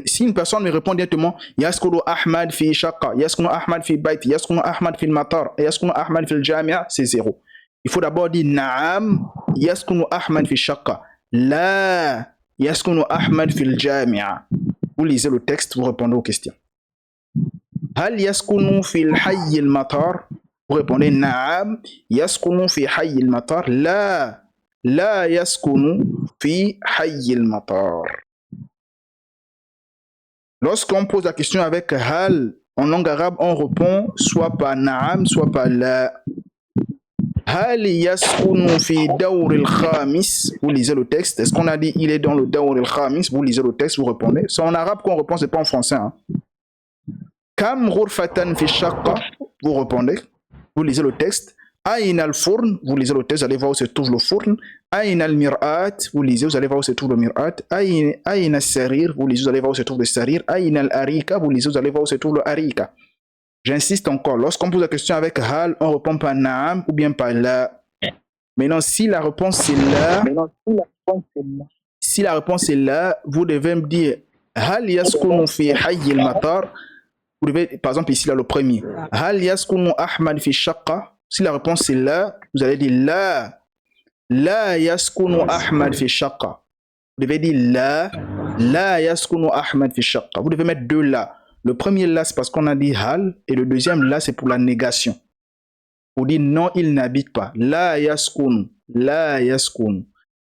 Si une personne me répond directement, Yaskunu Ahmad fi shaqqa, Yaskunu Ahmad fi bayt, Yaskunu Ahmad fi matar, Yaskunu Ahmad fi jamia, c'est zéro. Il faut d'abord dire naam, Yaskunu Ahmad fi shaqqa. La, Yaskunu Ahmad fi jamia. Vous lisez le texte, vous répondez aux questions. Hal Yaskunu fi hayy al-matar? Vous répondez naam, Yaskunu fi hayy al-matar. La Yaskunu fi hayy al-matar. Lorsqu'on pose la question avec hal, en langue arabe, on répond soit par naam, soit par la. Hal yaskunu fi dawr al-khamis. Vous lisez le texte. Est-ce qu'on a dit il est dans le dawr al-khamis? Vous lisez le texte, vous répondez. C'est en arabe qu'on répond, c'est pas en français. Hein. Kam ghurfatan fi shaqqa. Vous répondez. Vous lisez le texte. Aïna al-fourn. Vous lisez le texte, vous allez voir où se trouve le fourn. Aïna al-mir'at. Vous lisez, vous allez voir où se trouve le mir'at. Aïna al-sarir. Vous lisez, vous allez voir où se trouve le sarir. Aïna al-arika. Vous lisez, vous allez voir où se trouve le arika. J'insiste encore. Lorsqu'on pose la question avec hal, on répond par naam ou bien par la. Maintenant, si la réponse c'est la, vous devez me dire hal yaskunu fi hayy al-matar. Vous devez, par exemple, ici là le premier. Hal yaskunu Ahmad fi shaqqa. Si la réponse c'est la, vous allez dire la yaskunu Ahmad fi shaqqa. Vous devez dire la yaskunu Ahmad fi shaqqa. Vous devez mettre deux la. Le premier là, c'est parce qu'on a dit hal, et le deuxième là, c'est pour la négation. Pour dire non, il n'habite pas. La yaskunu.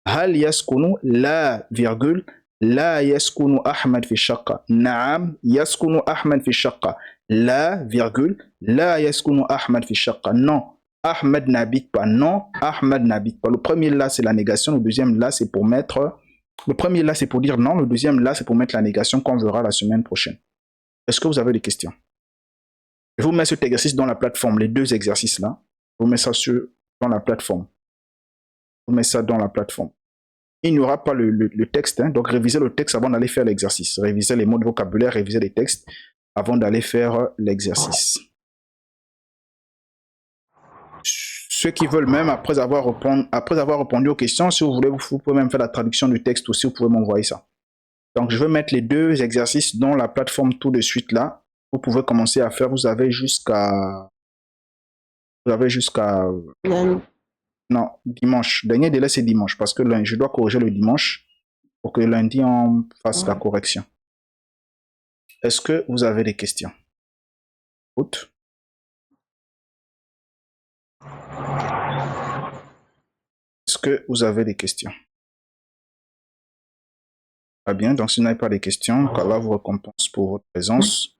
Hal yaskunu, la virgule, la yaskunu Ahmad fi shaqqa. Naam, yaskunu Ahmad fi shaqqa. La virgule, la yaskunu Ahmad fi shaqqa. Non, Ahmad n'habite pas. Non, Ahmad n'habite pas. Le premier là, c'est la négation. Le deuxième là, c'est pour mettre. Le premier là, c'est pour dire non. Le deuxième là, c'est pour mettre la négation qu'on verra la semaine prochaine. Est-ce que vous avez des questions? Je vous mets cet exercice dans la plateforme, les deux exercices là. Je vous mets ça dans la plateforme. mettre ça dans la plateforme. Il n'y aura pas le texte, hein, donc révisez le texte avant d'aller faire l'exercice. Révisez les mots de vocabulaire, révisez les textes avant d'aller faire l'exercice. Ceux qui veulent même, après avoir répondu aux questions, si vous voulez, vous pouvez même faire la traduction du texte aussi, vous pouvez m'envoyer ça. Donc, je vais mettre les deux exercices dans la plateforme tout de suite là. Vous pouvez commencer à faire, vous avez jusqu'à... Non, dimanche. Dernier délai, c'est dimanche, parce que lundi, je dois corriger le dimanche pour que lundi, on fasse la correction. Est-ce que vous avez des questions? Autre? Est-ce que vous avez des questions? Très bien, donc si vous n'avez pas de questions, qu'Allah vous récompense pour votre présence.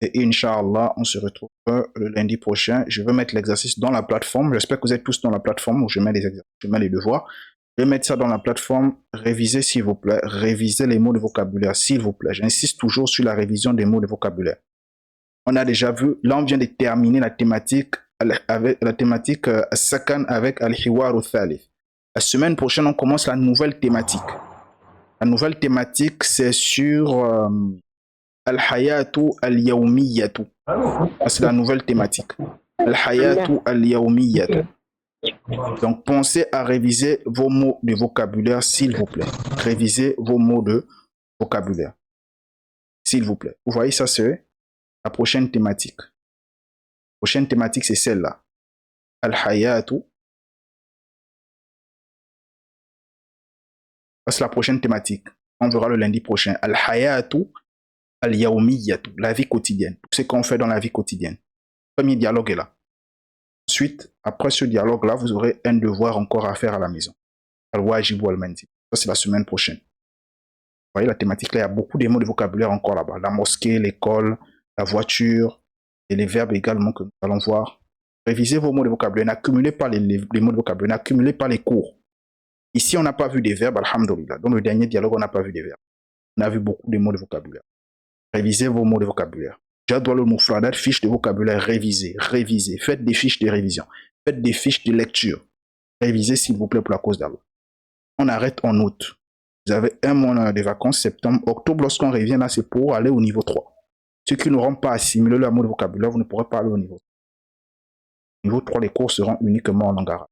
Et Inch'Allah, on se retrouve le lundi prochain. Je vais mettre l'exercice dans la plateforme. J'espère que vous êtes tous dans la plateforme où je mets les exercices, je mets les devoirs. Je vais mettre ça dans la plateforme. Révisez s'il vous plaît. Révisez les mots de vocabulaire s'il vous plaît. J'insiste toujours sur la révision des mots de vocabulaire. On a déjà vu, là on vient de terminer la thématique avec la thématique Sakan avec Al-Hiwar al-Thalith. La semaine prochaine, on commence la nouvelle thématique. La nouvelle thématique, c'est sur Al-Hayatu al-Yawmiyatu. C'est la nouvelle thématique. Al-Hayatu al-Yawmiyatu. Donc, pensez à réviser vos mots de vocabulaire, s'il vous plaît. Révisez vos mots de vocabulaire, s'il vous plaît. Vous voyez, ça, c'est la prochaine thématique. La prochaine thématique, c'est celle-là. Al-Hayatu. C'est la prochaine thématique. On verra le lundi prochain. Al-Hayatu al-Yawmiyatu. La vie quotidienne. Tout ce qu'on fait dans la vie quotidienne. Le premier dialogue est là. Ensuite, après ce dialogue-là, vous aurez un devoir encore à faire à la maison. Al-Wajib al-Manzil. Ça, c'est la semaine prochaine. Vous voyez, la thématique, là, il y a beaucoup de mots de vocabulaire encore là-bas. La mosquée, l'école, la voiture, et les verbes également que nous allons voir. Révisez vos mots de vocabulaire. N'accumulez pas les mots de vocabulaire. N'accumulez pas les cours. Ici, on n'a pas vu des verbes, alhamdoulilah. Dans le dernier dialogue, on n'a pas vu des verbes. On a vu beaucoup de mots de vocabulaire. Révisez vos mots de vocabulaire. Jadwal al-Mufradat, fiches de vocabulaire, révisez, révisez. Faites des fiches de révision. Faites des fiches de lecture. Révisez, s'il vous plaît, pour la cause d'Allah. On arrête en août. Vous avez un mois de vacances, septembre, octobre. Lorsqu'on revient là, c'est pour aller au niveau 3. Ceux qui n'auront pas assimilé le mot de vocabulaire, vous ne pourrez pas aller au niveau 3. Niveau 3, les cours seront uniquement en langue arabe.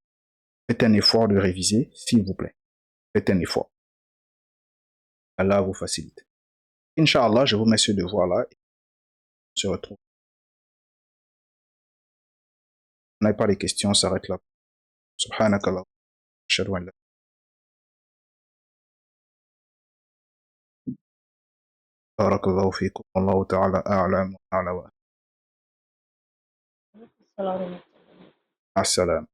Faites un effort de réviser, s'il vous plaît. Faites un effort. Allah vous facilite. Inch'Allah, je vous mets ce devoir-là. On se retrouve. On n'a pas de questions, on s'arrête là. Subhanakallah. Ashhadu an la barakallahu fikum. Wallahu ta'ala a'lam wa a'la wa. Assalam.